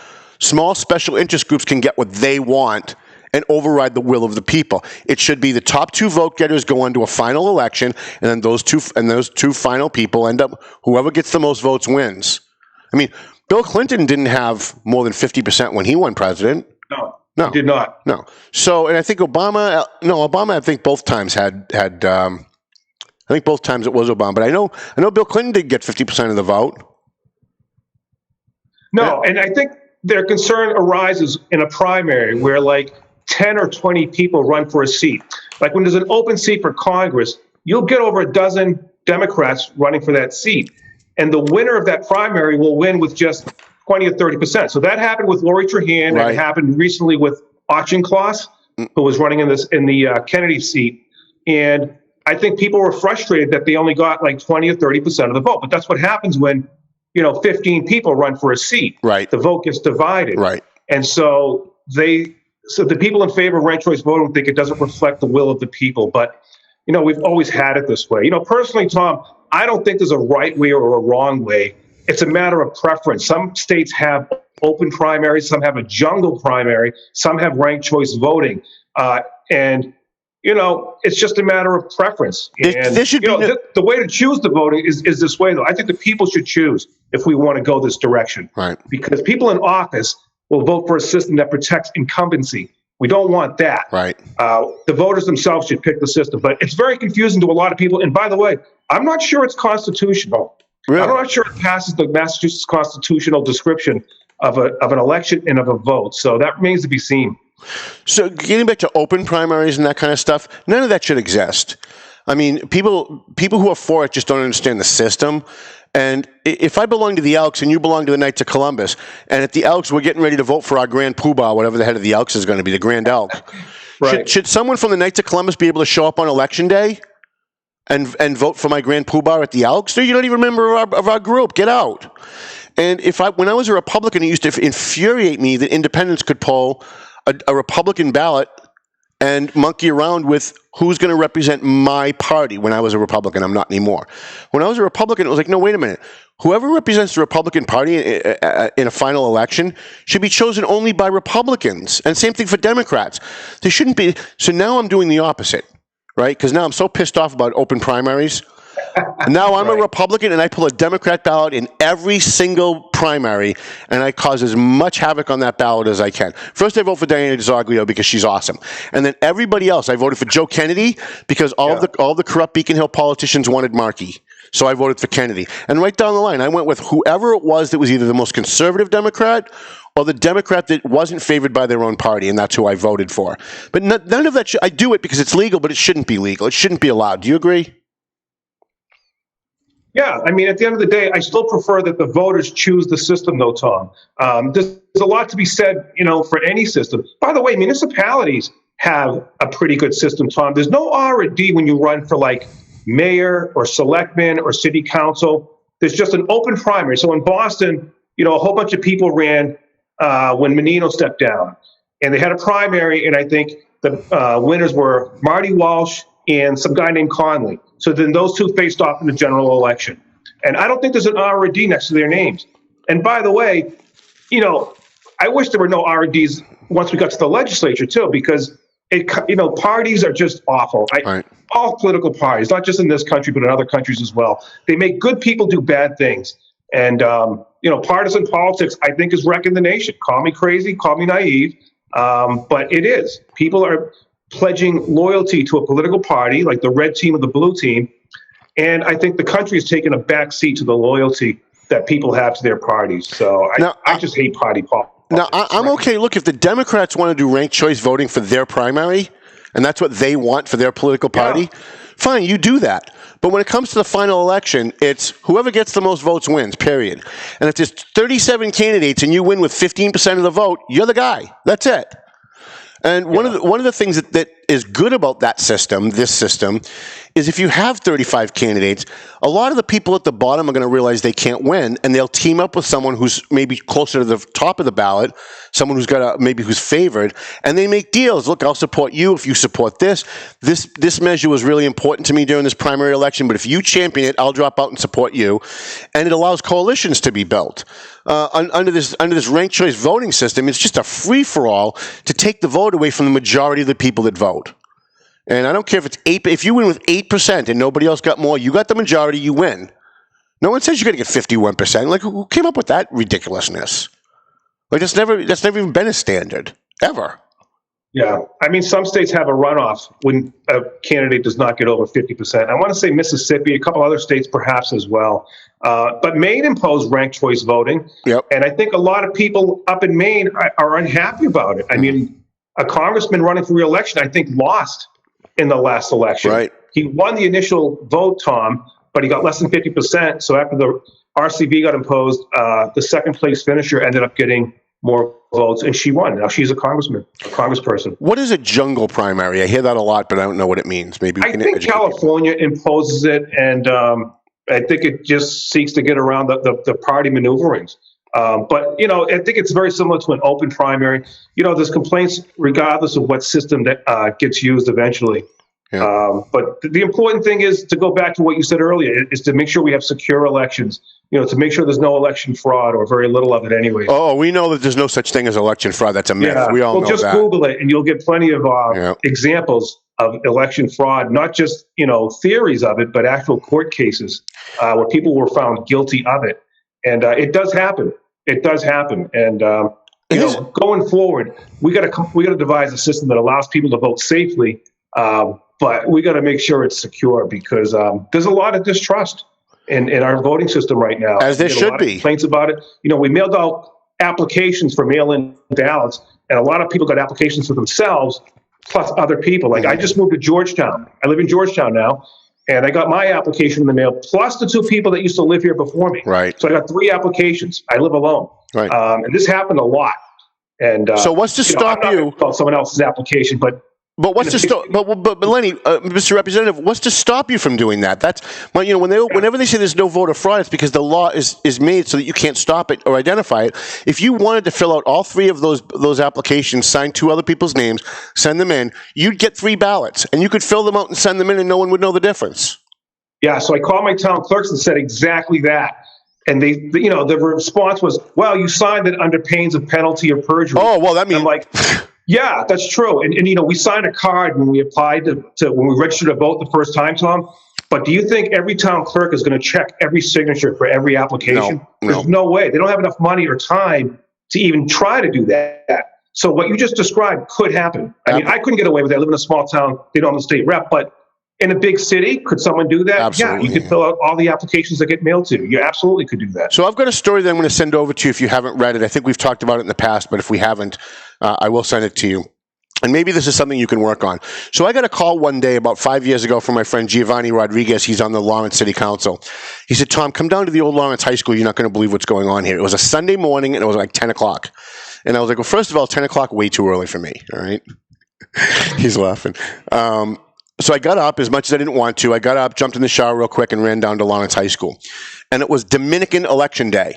special interest groups can get what they want and override the will of the people. It should be the top 2 vote getters go on to a final election, and then those two final people end up, whoever gets the most votes wins. I mean, Bill Clinton didn't have more than 50% when he won president. No, he did not. No. So, and I think Obama, I think both times had I think both times it was Obama, but I know Bill Clinton did get 50% of the vote. No, and I think their concern arises in a primary where like 10 or 20 people run for a seat. Like when there's an open seat for Congress, you'll get over a dozen Democrats running for that seat. And the winner of that primary will win with just 20 or 30%. So that happened with Lori Trahan, Right. and it happened recently with Auchincloss, who was running in the Kennedy seat. And I think people were frustrated that they only got like 20 or 30% of the vote. But that's what happens when, 15 people run for a seat. Right. The vote gets divided. Right. And so the people in favor of ranked choice voting think it doesn't reflect the will of the people. But, we've always had it this way. Personally, Tom, I don't think there's a right way or a wrong way. It's a matter of preference. Some states have open primaries, some have a jungle primary, some have ranked choice voting. It's just a matter of preference. And, the way to choose the voting is this way, though. I think the people should choose if we want to go this direction. Right. Because people in office will vote for a system that protects incumbency. We don't want that. Right. The voters themselves should pick the system. But it's very confusing to a lot of people. And by the way, I'm not sure it's constitutional. Really? I'm not sure it passes the Massachusetts constitutional description of an election and of a vote. So that remains to be seen. So getting back to open primaries and that kind of stuff, none of that should exist. I mean, people who are for it just don't understand the system. And if I belong to the Elks and you belong to the Knights of Columbus, and at the Elks we're getting ready to vote for our Grand Poobah, whatever the head of the Elks is going to be, the Grand Elk, Right. should someone from the Knights of Columbus be able to show up on Election Day and vote for my Grand Poobah at the Elks? No, you're not even a member of our group. Get out. And when I was a Republican, it used to infuriate me that independents could pull a Republican ballot and monkey around with who's going to represent my party. When I was a Republican, I'm not anymore. When I was a Republican, it was like, no, wait a minute. Whoever represents the Republican Party in a final election should be chosen only by Republicans. And same thing for Democrats. They shouldn't be. So now I'm doing the opposite, right? Because now I'm so pissed off about open primaries. And now I'm a Republican, and I pull a Democrat ballot in every single primary, and I cause as much havoc on that ballot as I can. First, I vote for Diana DeZoglio because she's awesome, and then everybody else. I voted for Joe Kennedy because all the corrupt Beacon Hill politicians wanted Markey, so I voted for Kennedy. And right down the line, I went with whoever it was that was either the most conservative Democrat or the Democrat that wasn't favored by their own party, and that's who I voted for. But none of that. I do it because it's legal, but it shouldn't be legal. It shouldn't be allowed. Do you agree? Yeah, I mean, at the end of the day, I still prefer that the voters choose the system, though, Tom. There's a lot to be said, for any system. By the way, municipalities have a pretty good system, Tom. There's no R or D when you run for, like, mayor or selectman or city council. There's just an open primary. So in Boston, a whole bunch of people ran when Menino stepped down. And they had a primary, and I think the winners were Marty Walsh and some guy named Conley. So then those two faced off in the general election. And I don't think there's an R or D next to their names. And by the way, I wish there were no R or Ds once we got to the legislature, too, because, parties are just awful. Right. All political parties, not just in this country, but in other countries as well. They make good people do bad things. And, partisan politics, I think, is wrecking the nation. Call me crazy, call me naive, but it is. People are pledging loyalty to a political party, like the red team or the blue team. And I think the country has taken a back seat to the loyalty that people have to their parties. So I just hate party politics. Now, I'm okay. Look, if the Democrats want to do ranked choice voting for their primary, and that's what they want for their political party, fine, you do that. But when it comes to the final election, it's whoever gets the most votes wins, period. And if there's 37 candidates and you win with 15% of the vote, you're the guy. That's it. And one of the things that is good about this system, is if you have 35 candidates, a lot of the people at the bottom are going to realize they can't win, and they'll team up with someone who's maybe closer to the top of the ballot, someone who's got maybe who's favored, and they make deals. Look, I'll support you if you support this. This measure was really important to me during this primary election, but if you champion it, I'll drop out and support you. And it allows coalitions to be built. Under this ranked choice voting system, it's just a free-for-all to take the vote away from the majority of the people that vote. And I don't care if it's 8. If you win with 8% and nobody else got more, you got the majority, you win. No one says you're going to get 51%. Like, who came up with that ridiculousness? Like, that's never even been a standard ever. Yeah, I mean, some states have a runoff when a candidate does not get over 50%. I want to say Mississippi, a couple other states perhaps as well. But Maine imposed ranked choice voting. Yep. And I think a lot of people up in Maine are unhappy about it. I mean, a congressman running for re-election, I think, lost in the last election. Right. He won the initial vote, Tom, but he got less than 50%. So after the RCV got imposed, the second place finisher ended up getting more votes, and she won. Now she's a congressperson. What is a jungle primary? I hear that a lot, but I don't know what it means. Maybe I think California imposes it, and I think it just seeks to get around the party maneuverings. But, you know, I think it's very similar to an open primary. You know, there's complaints regardless of what system that gets used eventually. Yeah. But the important thing is to go back to what you said earlier, is to make sure we have secure elections, you know, to make sure there's no election fraud or very little of it anyway. Oh, we know that there's no such thing as election fraud. That's a myth. Yeah. We all know just that. Google it and you'll get plenty of examples of election fraud, not just, you know, theories of it, but actual court cases where people were found guilty of it. And it does happen. It does happen. And, you know, going forward, we got to devise a system that allows people to vote safely. But we got to make sure it's secure because there's a lot of distrust in our voting system right now. As there should be. Complaints about it. You know, we mailed out applications for mail-in ballots, and a lot of people got applications for themselves plus other people. Like I just moved to Georgetown. I live in Georgetown now, and I got my application in the mail plus the 2 people that used to live here before me. Right. So I got 3 applications. I live alone. Right. And this happened a lot. And so what's to stop I'm not gonna call someone else's application, but what's to stop? But Lenny, Mr. Representative, what's to stop you from doing that? That's you know whenever they say there's no voter fraud, it's because the law is made so that you can't stop it or identify it. If you wanted to fill out all 3 of those applications, sign 2 other people's names, send them in, you'd get 3 ballots, and you could fill them out and send them in, and no one would know the difference. Yeah, so I called my town clerks and said exactly that. And they you know, the response was, well, you signed it under pains of penalty or perjury. Oh, well, that means... I'm like, yeah, that's true. And, you know, we signed a card when we applied to when we registered to vote the first time, Tom. But do you think every town clerk is going to check every signature for every application? No. There's no way. They don't have enough money or time to even try to do that. So what you just described could happen. I mean, I couldn't get away with it. I live in a small town. They don't have a state rep, but in a big city, could someone do that? Absolutely. Yeah, you could fill out all the applications that get mailed to you. You absolutely could do that. So I've got a story that I'm going to send over to you if you haven't read it. I think we've talked about it in the past, but if we haven't, I will send it to you. And maybe this is something you can work on. So I got a call one day about 5 years ago from my friend Giovanni Rodriguez. He's on the Lawrence City Council. He said, Tom, come down to the old Lawrence High School. You're not going to believe what's going on here. It was a Sunday morning, and it was like 10 o'clock. And I was like, well, first of all, 10 o'clock, way too early for me. All right. He's laughing. So I got up as much as I didn't want to. I got up, jumped in the shower real quick, and ran down to Lawrence High School. And it was Dominican Election Day.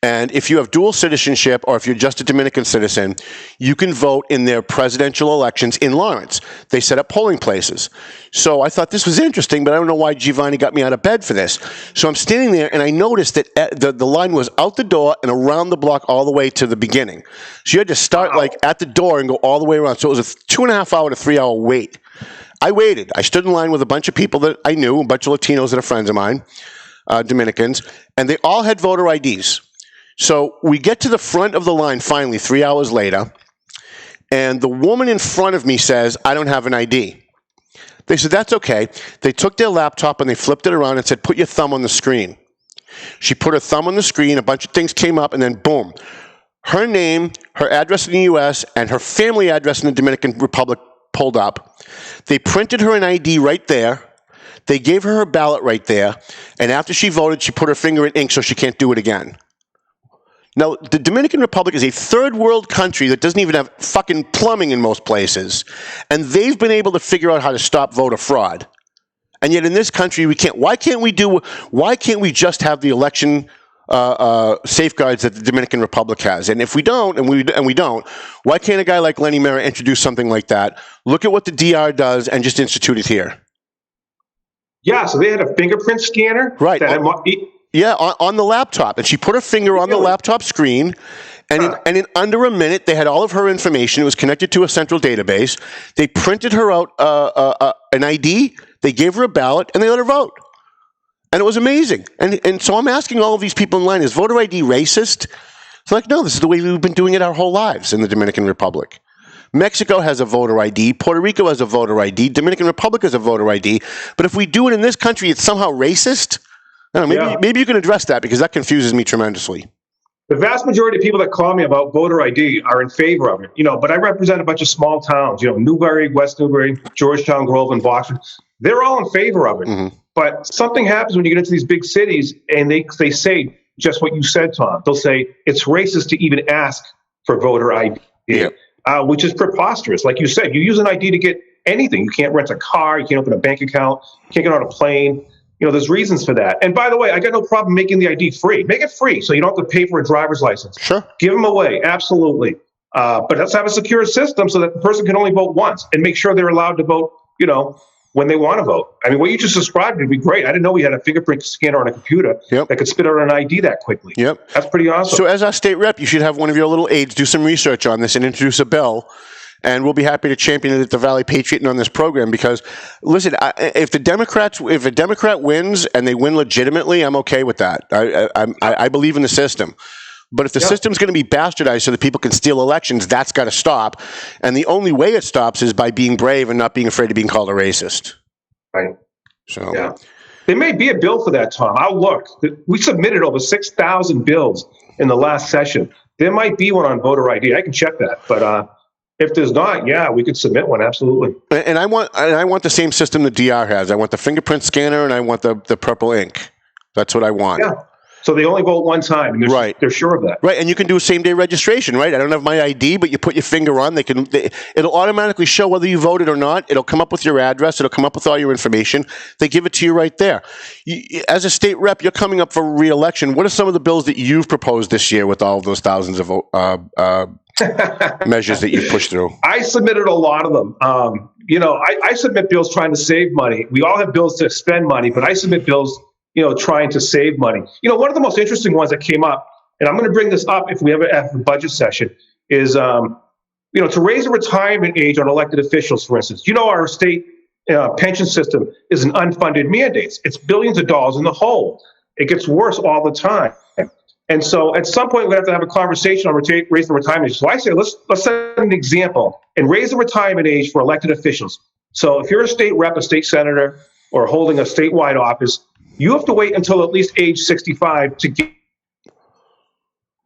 And if you have dual citizenship or if you're just a Dominican citizen, you can vote in their presidential elections in Lawrence. They set up polling places. So I thought this was interesting, but I don't know why Giovanni got me out of bed for this. So I'm standing there, and I noticed that the line was out the door and around the block all the way to the beginning. So you had to start like at the door and go all the way around. So it was a 2.5 hour to 3 hour wait. I waited. I stood in line with a bunch of people that I knew, a bunch of Latinos that are friends of mine, Dominicans, and they all had voter IDs. So we get to the front of the line finally 3 hours later, and the woman in front of me says, I don't have an ID. They said, that's okay. They took their laptop and they flipped it around and said, put your thumb on the screen. She put her thumb on the screen, a bunch of things came up, and then boom. Her name, her address in the U.S., and her family address in the Dominican Republic pulled up. They printed her an ID right there. They gave her ballot right there, and after she voted, she put her finger in ink so she can't do it again. Now, the Dominican Republic is a third world country that doesn't even have fucking plumbing in most places, and they've been able to figure out how to stop voter fraud. And yet in this country, we can't. Why can't we just have the election safeguards that the Dominican Republic has? And if we don't, and we don't, why can't a guy like Lenny Mirra introduce something like that? Look at what the DR does and just institute it here. Yeah, so they had a fingerprint scanner. Right. On the laptop. And she put her finger on the laptop screen, and in under a minute, they had all of her information. It was connected to a central database. They printed her out an ID, they gave her a ballot, and they let her vote. And it was amazing. And so I'm asking all of these people in line, is voter ID racist? It's like, no, this is the way we've been doing it our whole lives in the Dominican Republic. Mexico has a voter ID. Puerto Rico has a voter ID. Dominican Republic has a voter ID. But if we do it in this country, it's somehow racist? I don't know, maybe you can address that, because that confuses me tremendously. The vast majority of people that call me about voter ID are in favor of it, but I represent a bunch of small towns, Newbury, West Newbury, Georgetown, Groveland, Boxford. They're all in favor of it. Mm-hmm. But something happens when you get into these big cities, and they say just what you said, Tom. They'll say it's racist to even ask for voter ID. Yeah. Which is preposterous. Like you said, you use an ID to get anything. You can't rent a car. You can't open a bank account. You can't get on a plane. There's reasons for that. And by the way, I got no problem making the ID free. Make it free so you don't have to pay for a driver's license. Sure. Give them away. Absolutely. But let's have a secure system so that the person can only vote once, and make sure they're allowed to vote, when they want to vote. I mean, what you just described would be great. I didn't know we had a fingerprint scanner on a computer that could spit out an ID that quickly. Yep. That's pretty awesome. So as our state rep, you should have one of your little aides do some research on this and introduce a bill. And we'll be happy to champion it at the Valley Patriot and on this program, because, listen, if a Democrat wins and they win legitimately, I'm okay with that. I believe in the system. But if the system's going to be bastardized so that people can steal elections, that's got to stop. And the only way it stops is by being brave and not being afraid of being called a racist. Right. So there may be a bill for that, Tom. I'll look. We submitted over 6,000 bills in the last session. There might be one on voter ID. I can check that. But if there's not, we could submit one. Absolutely. And I want the same system the DR has. I want the fingerprint scanner, and I want the purple ink. That's what I want. Yeah. So they only vote one time, and they're sure of that. Right, and you can do a same-day registration, right? I don't have my ID, but you put your finger on. It'll automatically show whether you voted or not. It'll come up with your address. It'll come up with all your information. They give it to you right there. As a state rep, you're coming up for re-election. What are some of the bills that you've proposed this year with all of those thousands of measures that you've pushed through? I submitted a lot of them. I submit bills trying to save money. We all have bills to spend money, but I submit bills trying to save money. One of the most interesting ones that came up, and I'm going to bring this up if we ever have a budget session, is, to raise the retirement age on elected officials, for instance. Our state pension system is an unfunded mandate. It's billions of dollars in the hole. It gets worse all the time. And so at some point, we have to have a conversation on raising the retirement age. So I say, let's set an example and raise the retirement age for elected officials. So if you're a state rep, a state senator, or holding a statewide office, you have to wait until at least age 65 to get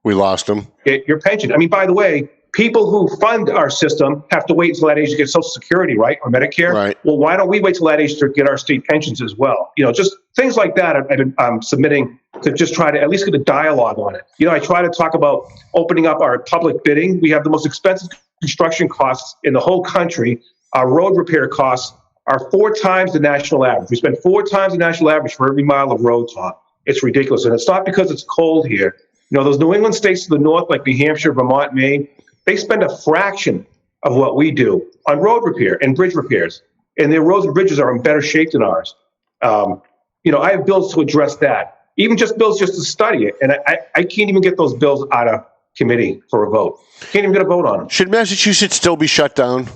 your pension. I mean, by the way, people who fund our system have to wait until that age to get Social Security, right, or Medicare. Right. Well, why don't we wait till that age to get our state pensions as well? Just things like that. I'm submitting to just try to at least get a dialogue on it. I try to talk about opening up our public bidding. We have the most expensive construction costs in the whole country. Our road repair costs are 4 times the national average. We spend 4 times the national average for every mile of road, Tom. It's ridiculous. And it's not because it's cold here. Those New England states to the north, like New Hampshire, Vermont, Maine, they spend a fraction of what we do on road repair and bridge repairs. And their roads and bridges are in better shape than ours. I have bills to address that, even just bills just to study it. And I can't even get those bills out of committee for a vote. Can't even get a vote on them. Should Massachusetts still be shut down?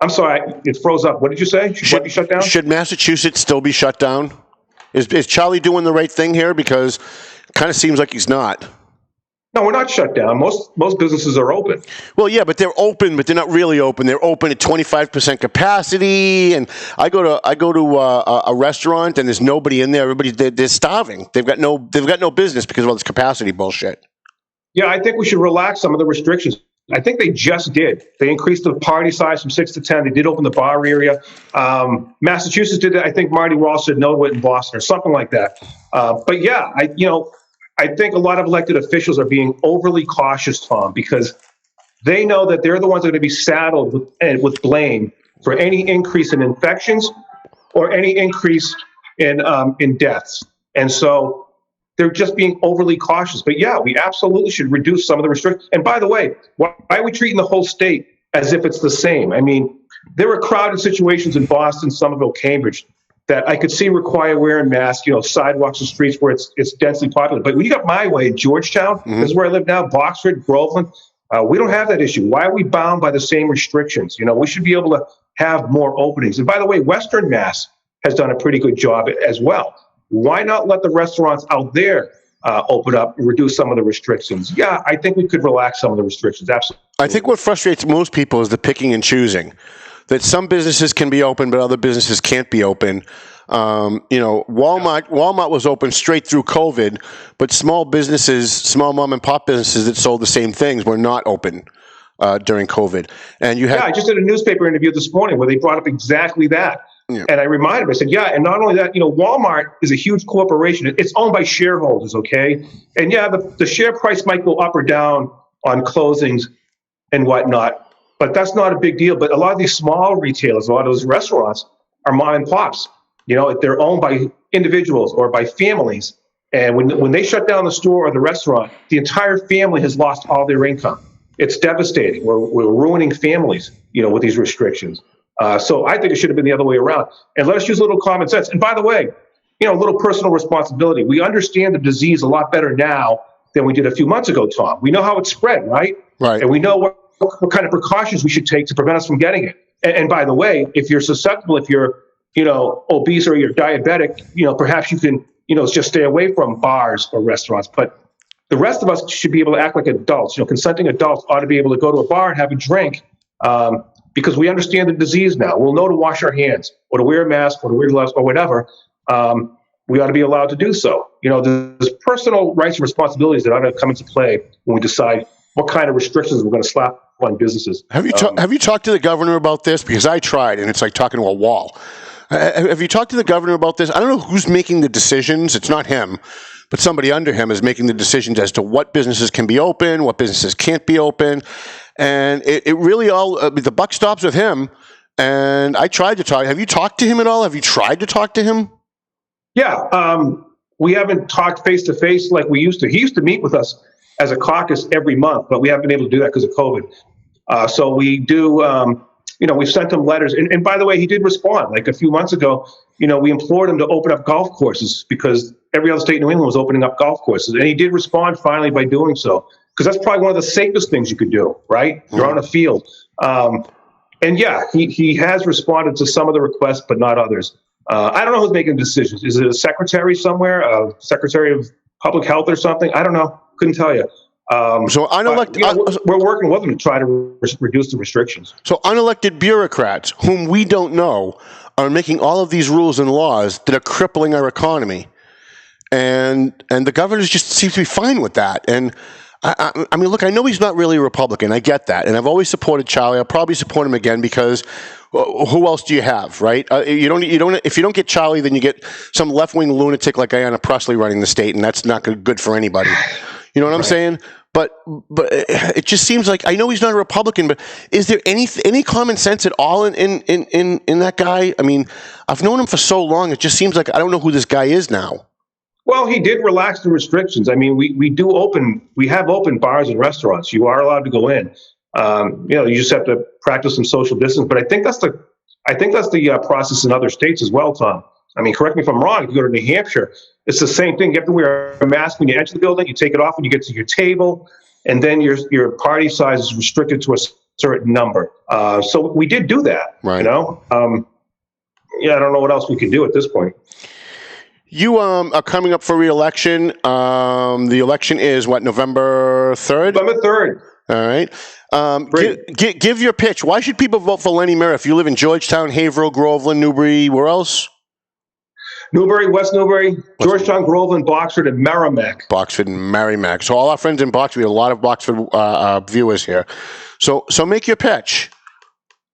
I'm sorry, it froze up. What did you say? Should be shut down? Should Massachusetts still be shut down? Is Charlie doing the right thing here? Because it kind of seems like he's not. No, we're not shut down. Most businesses are open. Well, yeah, but they're open, but they're not really open. They're open at 25% capacity. And I go to a restaurant and there's nobody in there. They're starving. They've got no business because of all this capacity bullshit. Yeah, I think we should relax some of the restrictions. I think they just did. They increased the party size from 6 to 10. They did open the bar area. Massachusetts did it. I think Marty Walsh said no to it in Boston or something like that. But yeah, I think a lot of elected officials are being overly cautious, Tom, because they know that they're the ones that are going to be saddled with blame for any increase in infections or any increase in deaths. And so they're just being overly cautious. But yeah, we absolutely should reduce some of the restrictions. And by the way, why are we treating the whole state as if it's the same? I mean, there were crowded situations in Boston, Somerville, Cambridge that I could see require wearing masks, sidewalks and streets where it's densely populated. But when you got my way in Georgetown, this is where I live now, Boxford, Groveland, we don't have that issue. Why are we bound by the same restrictions? We should be able to have more openings. And by the way, Western Mass has done a pretty good job as well. Why not let the restaurants out there open up and reduce some of the restrictions? Yeah, I think we could relax some of the restrictions. Absolutely. I think what frustrates most people is the picking and choosing. That some businesses can be open, but other businesses can't be open. Walmart was open straight through COVID, but small mom and pop businesses that sold the same things were not open during COVID. And you had I just did a newspaper interview this morning where they brought up exactly that. Yeah. And I reminded him, I said, and not only that, Walmart is a huge corporation. It's owned by shareholders, okay? And the share price might go up or down on closings and whatnot, but that's not a big deal. But a lot of these small retailers, a lot of those restaurants are mom and pops. They're owned by individuals or by families. And when they shut down the store or the restaurant, the entire family has lost all their income. It's devastating. We're ruining families, with these restrictions. So I think it should have been the other way around. And let us use a little common sense. And by the way, a little personal responsibility. We understand the disease a lot better now than we did a few months ago, Tom. We know how it's spread, right? Right. And we know what kind of precautions we should take to prevent us from getting it. And by the way, if you're susceptible, if you're, obese or you're diabetic, perhaps you can, just stay away from bars or restaurants. But the rest of us should be able to act like adults. Consenting adults ought to be able to go to a bar and have a drink because we understand the disease now. We'll know to wash our hands or to wear a mask or to wear gloves or whatever. We ought to be allowed to do so. There's personal rights and responsibilities that ought to come into play when we decide what kind of restrictions we're going to slap on businesses. Have you talked to the governor about this? Because I tried, and it's like talking to a wall. Have you talked to the governor about this? I don't know who's making the decisions. It's not him, but somebody under him is making the decisions as to what businesses can be open, what businesses can't be open. And it really the buck stops with him. And I tried to talk. Have you talked to him at all? Have you tried to talk to him? Yeah. We haven't talked face to face like we used to. He used to meet with us as a caucus every month, but we haven't been able to do that because of COVID. So we do, we've sent him letters. And by the way, he did respond. Like a few months ago, we implored him to open up golf courses because every other state in New England was opening up golf courses. And he did respond finally by doing so, because that's probably one of the safest things you could do, right? You're on a field. And yeah, he has responded to some of the requests, but not others. I don't know who's making decisions. Is it a secretary somewhere, a secretary of public health or something? I don't know. Couldn't tell you. So unelected, we're working with them to try to reduce the restrictions. So unelected bureaucrats, whom we don't know, are making all of these rules and laws that are crippling our economy, and the governors just seem to be fine with that. And I mean, look, I know he's not really a Republican. I get that, and I've always supported Charlie. I'll probably support him again because who else do you have, right? You don't. If you don't get Charlie, then you get some left-wing lunatic like Ayanna Pressley running the state, and that's not good for anybody. You know what I'm saying? But it just seems like, I know he's not a Republican, but is there any common sense at all in that guy? I mean, I've known him for so long. It just seems like I don't know who this guy is now. Well, he did relax the restrictions. I mean, we have open bars and restaurants. You are allowed to go in. You just have to practice some social distance. But I think that's the process in other states as well, Tom. I mean, correct me if I'm wrong. If you go to New Hampshire, it's the same thing. You have to wear a mask when you enter the building. You take it off when you get to your table, and then your party size is restricted to a certain number. So we did do that. Right. I don't know what else we can do at this point. You are coming up for re-election. The election is what, November 3rd? November 3rd. All right. Give your pitch. Why should people vote for Lenny Mirra if you live in Georgetown, Haverhill, Groveland, Newbury, where else? Newbury, West Newbury, Georgetown, Groveland, Boxford, and Merrimack. Boxford and Merrimack. So all our friends in Boxford, we have a lot of Boxford viewers here. So make your pitch.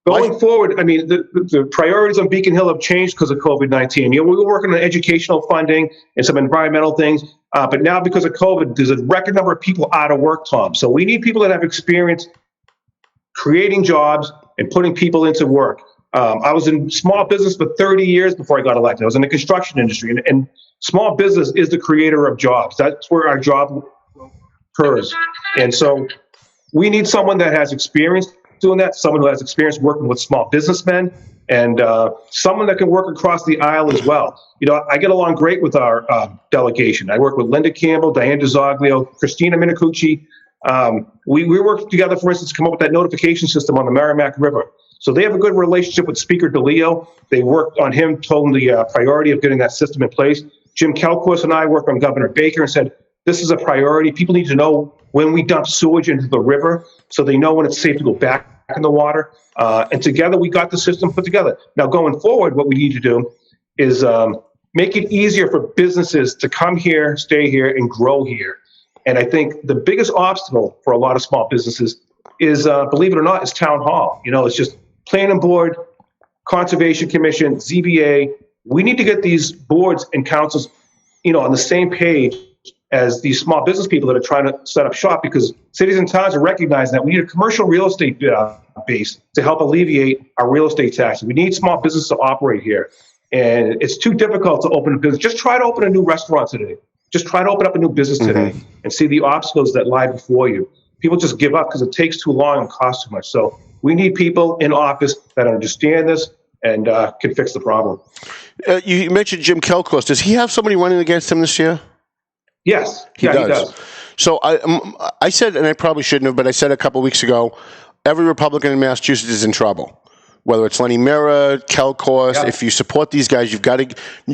Going forward, I mean, the priorities on Beacon Hill have changed because of COVID-19. We were working on educational funding and some environmental things, but now because of COVID, there's a record number of people out of work, Tom. So we need people that have experience creating jobs and putting people into work. I was in small business for 30 years before I got elected. I was in the construction industry, and small business is the creator of jobs. That's where our job occurs. And so we need someone that has experience doing that, someone who has experience working with small businessmen, and someone that can work across the aisle as well. I get along great with our delegation. I work with Linda Campbell, Diane DeZoglio, Christina Minicucci. We work together, for instance, to come up with that notification system on the Merrimack River. So they have a good relationship with Speaker DeLeo. They worked on him, told him the priority of getting that system in place. Jim Kelquist and I worked on Governor Baker and said, this is a priority. People need to know when we dump sewage into the river so they know when it's safe to go back in the water. And together we got the system put together. Now going forward, what we need to do is make it easier for businesses to come here, stay here, and grow here. And I think the biggest obstacle for a lot of small businesses is, believe it or not, is town hall. It's just planning board, conservation commission, ZBA. We need to get these boards and councils, on the same page as these small business people that are trying to set up shop, because cities and towns are recognizing that we need a commercial real estate base to help alleviate our real estate taxes. We need small business to operate here. And it's too difficult to open a business. Just try to open a new restaurant today. Just try to open up a new business today and see the obstacles that lie before you. People just give up because it takes too long and costs too much. So we need people in office that understand this and can fix the problem. You mentioned Jim Kelquist. Does he have somebody running against him this year? Yes. He does. So I said, and I probably shouldn't have, but I said a couple of weeks ago, every Republican in Massachusetts is in trouble. Whether it's Lenny Mirra, Kelquist, if you support these guys, you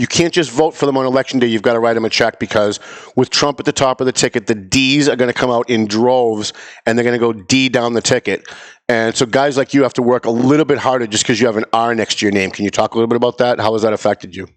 can't just vote for them on election day. You've got to write them a check, because with Trump at the top of the ticket, the D's are going to come out in droves, and they're going to go D down the ticket. And so guys like you have to work a little bit harder just because you have an R next to your name. Can you talk a little bit about that? How has that affected you?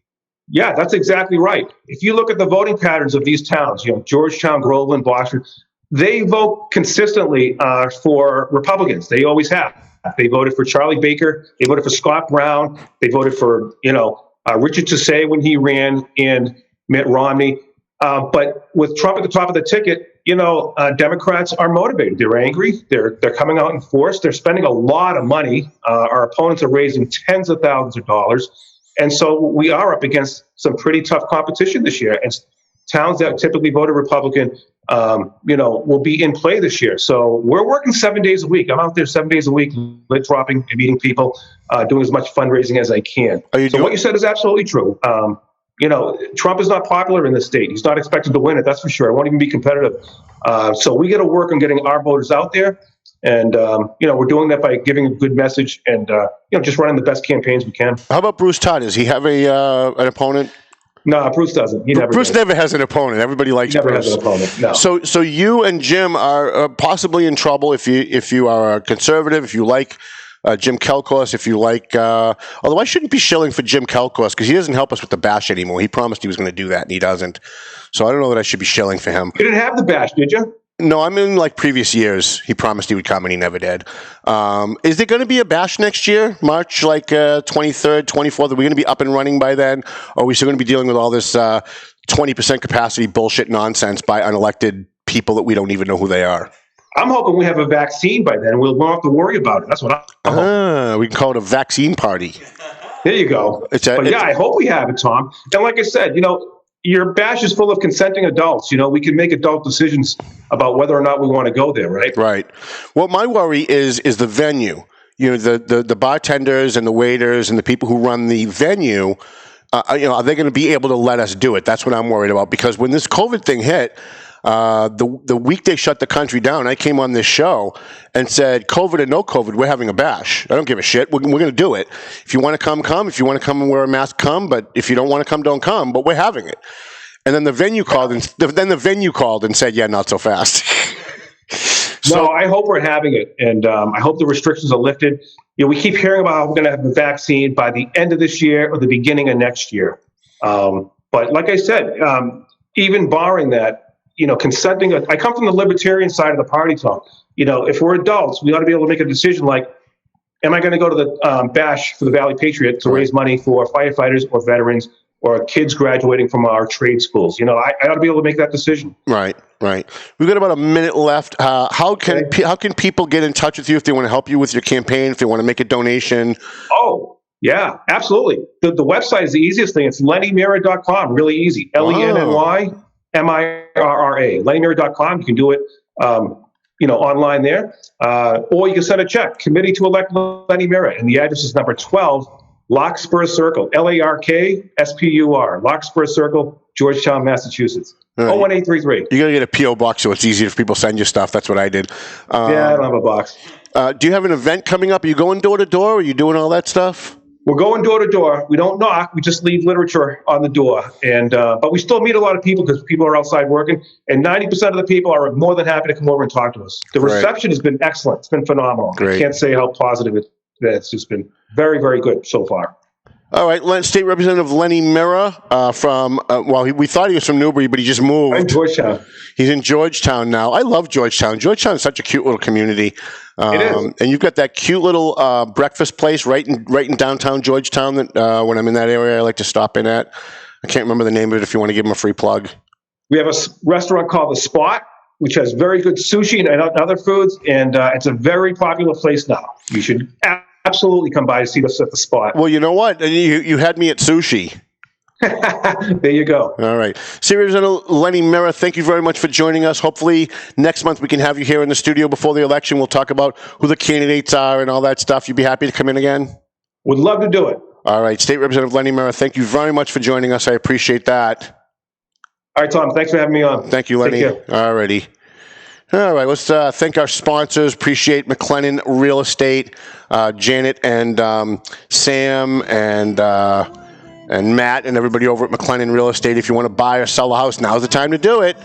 Yeah, that's exactly right. If you look at the voting patterns of these towns, Georgetown, Groveland, Boston, they vote consistently for Republicans. They always have. They voted for Charlie Baker. They voted for Scott Brown. They voted for, Richard Tassay when he ran, and Mitt Romney. But with Trump at the top of the ticket, Democrats are motivated. They're angry. They're coming out in force. They're spending a lot of money. Our opponents are raising tens of thousands of dollars. And so we are up against some pretty tough competition this year. And towns that typically voted Republican, will be in play this year. So we're working 7 days a week. I'm out there 7 days a week, lid dropping and meeting people, doing as much fundraising as I can. So what you said is absolutely true. Trump is not popular in the state. He's not expected to win it, that's for sure. I won't even be competitive. So we got to work on getting our voters out there. And, we're doing that by giving a good message and, just running the best campaigns we can. How about Bruce Todd? Does he have an opponent? No, Bruce doesn't. Bruce never has an opponent. Everybody likes Bruce. Never has an opponent. No. So you and Jim are possibly in trouble if you are a conservative, if you like Jim Kelquist, if you like. Although I shouldn't be shilling for Jim Kelquist because he doesn't help us with the bash anymore. He promised he was going to do that, and he doesn't. So I don't know that I should be shilling for him. You didn't have the bash, did you? No, I'm in previous years. He promised he would come, and he never did. Is there going to be a bash next year, March 23rd, 24th? Are we going to be up and running by then? Or are we still going to be dealing with all this 20% capacity bullshit nonsense by unelected people that we don't even know who they are? I'm hoping we have a vaccine by then. We won't have to worry about it. That's what I'm hoping. We can call it a vaccine party. There you go. I hope we have it, Tom. And like I said, your bash is full of consenting adults. We can make adult decisions about whether or not we want to go there, right? Right. Well, my worry is the venue. The bartenders and the waiters and the people who run the venue, are they going to be able to let us do it? That's what I'm worried about. Because when this COVID thing hit, the week they shut the country down, I came on this show and said, COVID or no COVID, we're having a bash. I don't give a shit. We're going to do it. If you want to come, come. If you want to come and wear a mask, come. But if you don't want to come, don't come. But we're having it. And then the venue called and said, yeah, not so fast. No, I hope we're having it. And I hope the restrictions are lifted. We keep hearing about how we're going to have the vaccine by the end of this year or the beginning of next year. But like I said, even barring that, consenting. I come from the libertarian side of the party, Tom. If we're adults, we ought to be able to make a decision like, am I going to go to the bash for the Valley Patriot to raise money for firefighters or veterans or kids graduating from our trade schools. I ought to be able to make that decision. Right. We've got about a minute left. How can people get in touch with you if they want to help you with your campaign, if they want to make a donation? Oh, yeah, absolutely. The website is the easiest thing. It's lennymirra.com. Really easy. LENNYMIRRA. lennymirra.com. You can do it, online there. Or you can send a check, Committee to Elect Lenny Mirra. And the address is number 12, Larkspur Circle, LARKSPUR, Larkspur Circle, Georgetown, Massachusetts. Right. 01833. You got to get a P.O. box so it's easier if people send you stuff. That's what I did. Yeah, I don't have a box. Do you have an event coming up? Are you going door to door? Are you doing all that stuff? We're going door to door. We don't knock. We just leave literature on the door. And but we still meet a lot of people because people are outside working. And 90% of the people are more than happy to come over and talk to us. The reception has been excellent. It's been phenomenal. Great. I can't say how positive it's been. It's just been very, very good so far. All right, State Representative Lenny Mirra we thought he was from Newbury, but he just moved. I'm in Georgetown. He's in Georgetown now. I love Georgetown. Georgetown is such a cute little community. It is. And you've got that cute little breakfast place right in downtown Georgetown that when I'm in that area, I like to stop in at. I can't remember the name of it if you want to give them a free plug. We have a restaurant called The Spot, which has very good sushi and other foods, and it's a very popular place now. You should absolutely come by to see us at The Spot. Well, you know what? You had me at sushi. There you go. All right. State Representative Lenny Mirra, thank you very much for joining us. Hopefully next month we can have you here in the studio before the election. We'll talk about who the candidates are and all that stuff. You'd be happy to come in again? Would love to do it. All right. State Representative Lenny Mirra, thank you very much for joining us. I appreciate that. All right, Tom. Thanks for having me on. Thank you, Lenny. All righty. All right, let's thank our sponsors. Appreciate McLennan Real Estate, Janet and Sam and Matt and everybody over at McLennan Real Estate. If you want to buy or sell a house, now's the time to do it.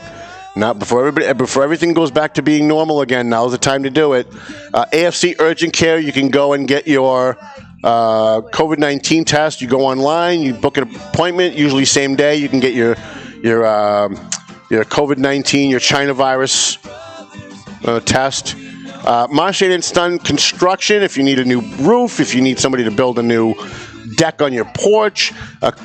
Not before everything goes back to being normal again. Now's the time to do it. AFC Urgent Care. You can go and get your COVID-19 test. You go online. You book an appointment. Usually same day. You can get your COVID-19, your China virus test. Marchand and Son Construction. If you need a new roof, if you need somebody to build a new deck on your porch,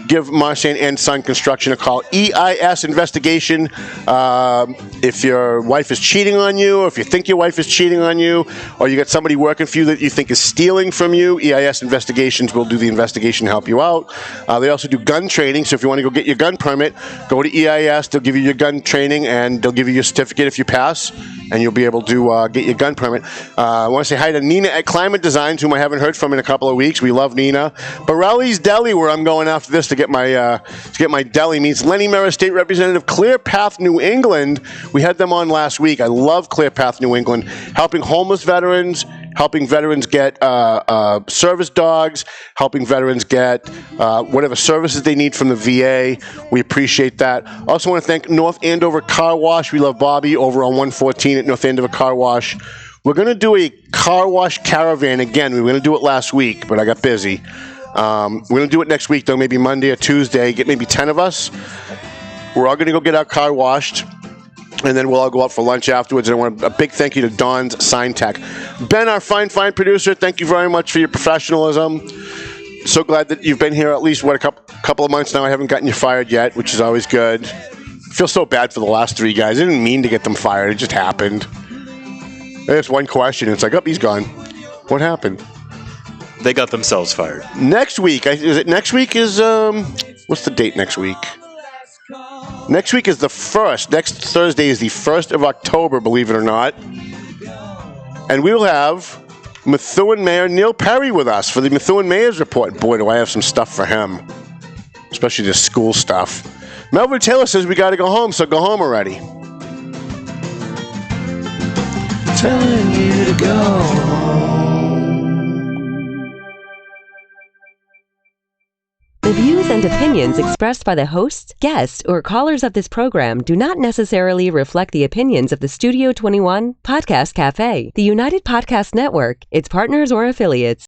give Marchand and Son Construction a call. EIS investigation. If your wife is cheating on you, or if you think your wife is cheating on you, or you got somebody working for you that you think is stealing from you, EIS investigations will do the investigation to help you out. They also do gun training, so if you want to go get your gun permit, go to EIS. They'll give you your gun training, and they'll give you your certificate if you pass, and you'll be able to get your gun permit. I want to say hi to Nina at Climate Designs, whom I haven't heard from in a couple of weeks. We love Nina. Borelli's Deli, where I'm going after this to get my deli meats. Lenny Mirra, State Representative, Clear Path, New England. We had them on last week. I love Clear Path, New England, helping homeless veterans, helping veterans get service dogs, helping veterans get whatever services they need from the VA. We appreciate that. Also want to thank North Andover Car Wash. We love Bobby over on 114 at North Andover Car Wash. We're going to do a car wash caravan again. We were going to do it last week, but I got busy. We're going to do it next week, though, maybe Monday or Tuesday. Get maybe 10 of us. We're all going to go get our car washed, and then we'll all go out for lunch afterwards. And I want a big thank you to Dawn's Sign Tech. Ben, our fine producer, thank you very much for your professionalism. So glad that you've been here at least, a couple of months now. I haven't gotten you fired yet, which is always good. I feel so bad for the last three guys. I didn't mean to get them fired. It just happened. There's one question. It's like, oh, he's gone. What happened? They got themselves fired. Next week. Is it next week is, what's the date next week? Next week is the 1st. Next Thursday is the 1st of October, believe it or not. And we will have Methuen Mayor Neil Perry with us for the Methuen Mayor's Report. Boy, do I have some stuff for him. Especially the school stuff. Melvin Taylor says we got to go home, so go home already. Telling you to go home. The views and opinions expressed by the hosts, guests, or callers of this program do not necessarily reflect the opinions of the Studio 21 Podcast Cafe, the United Podcast Network, its partners, or affiliates.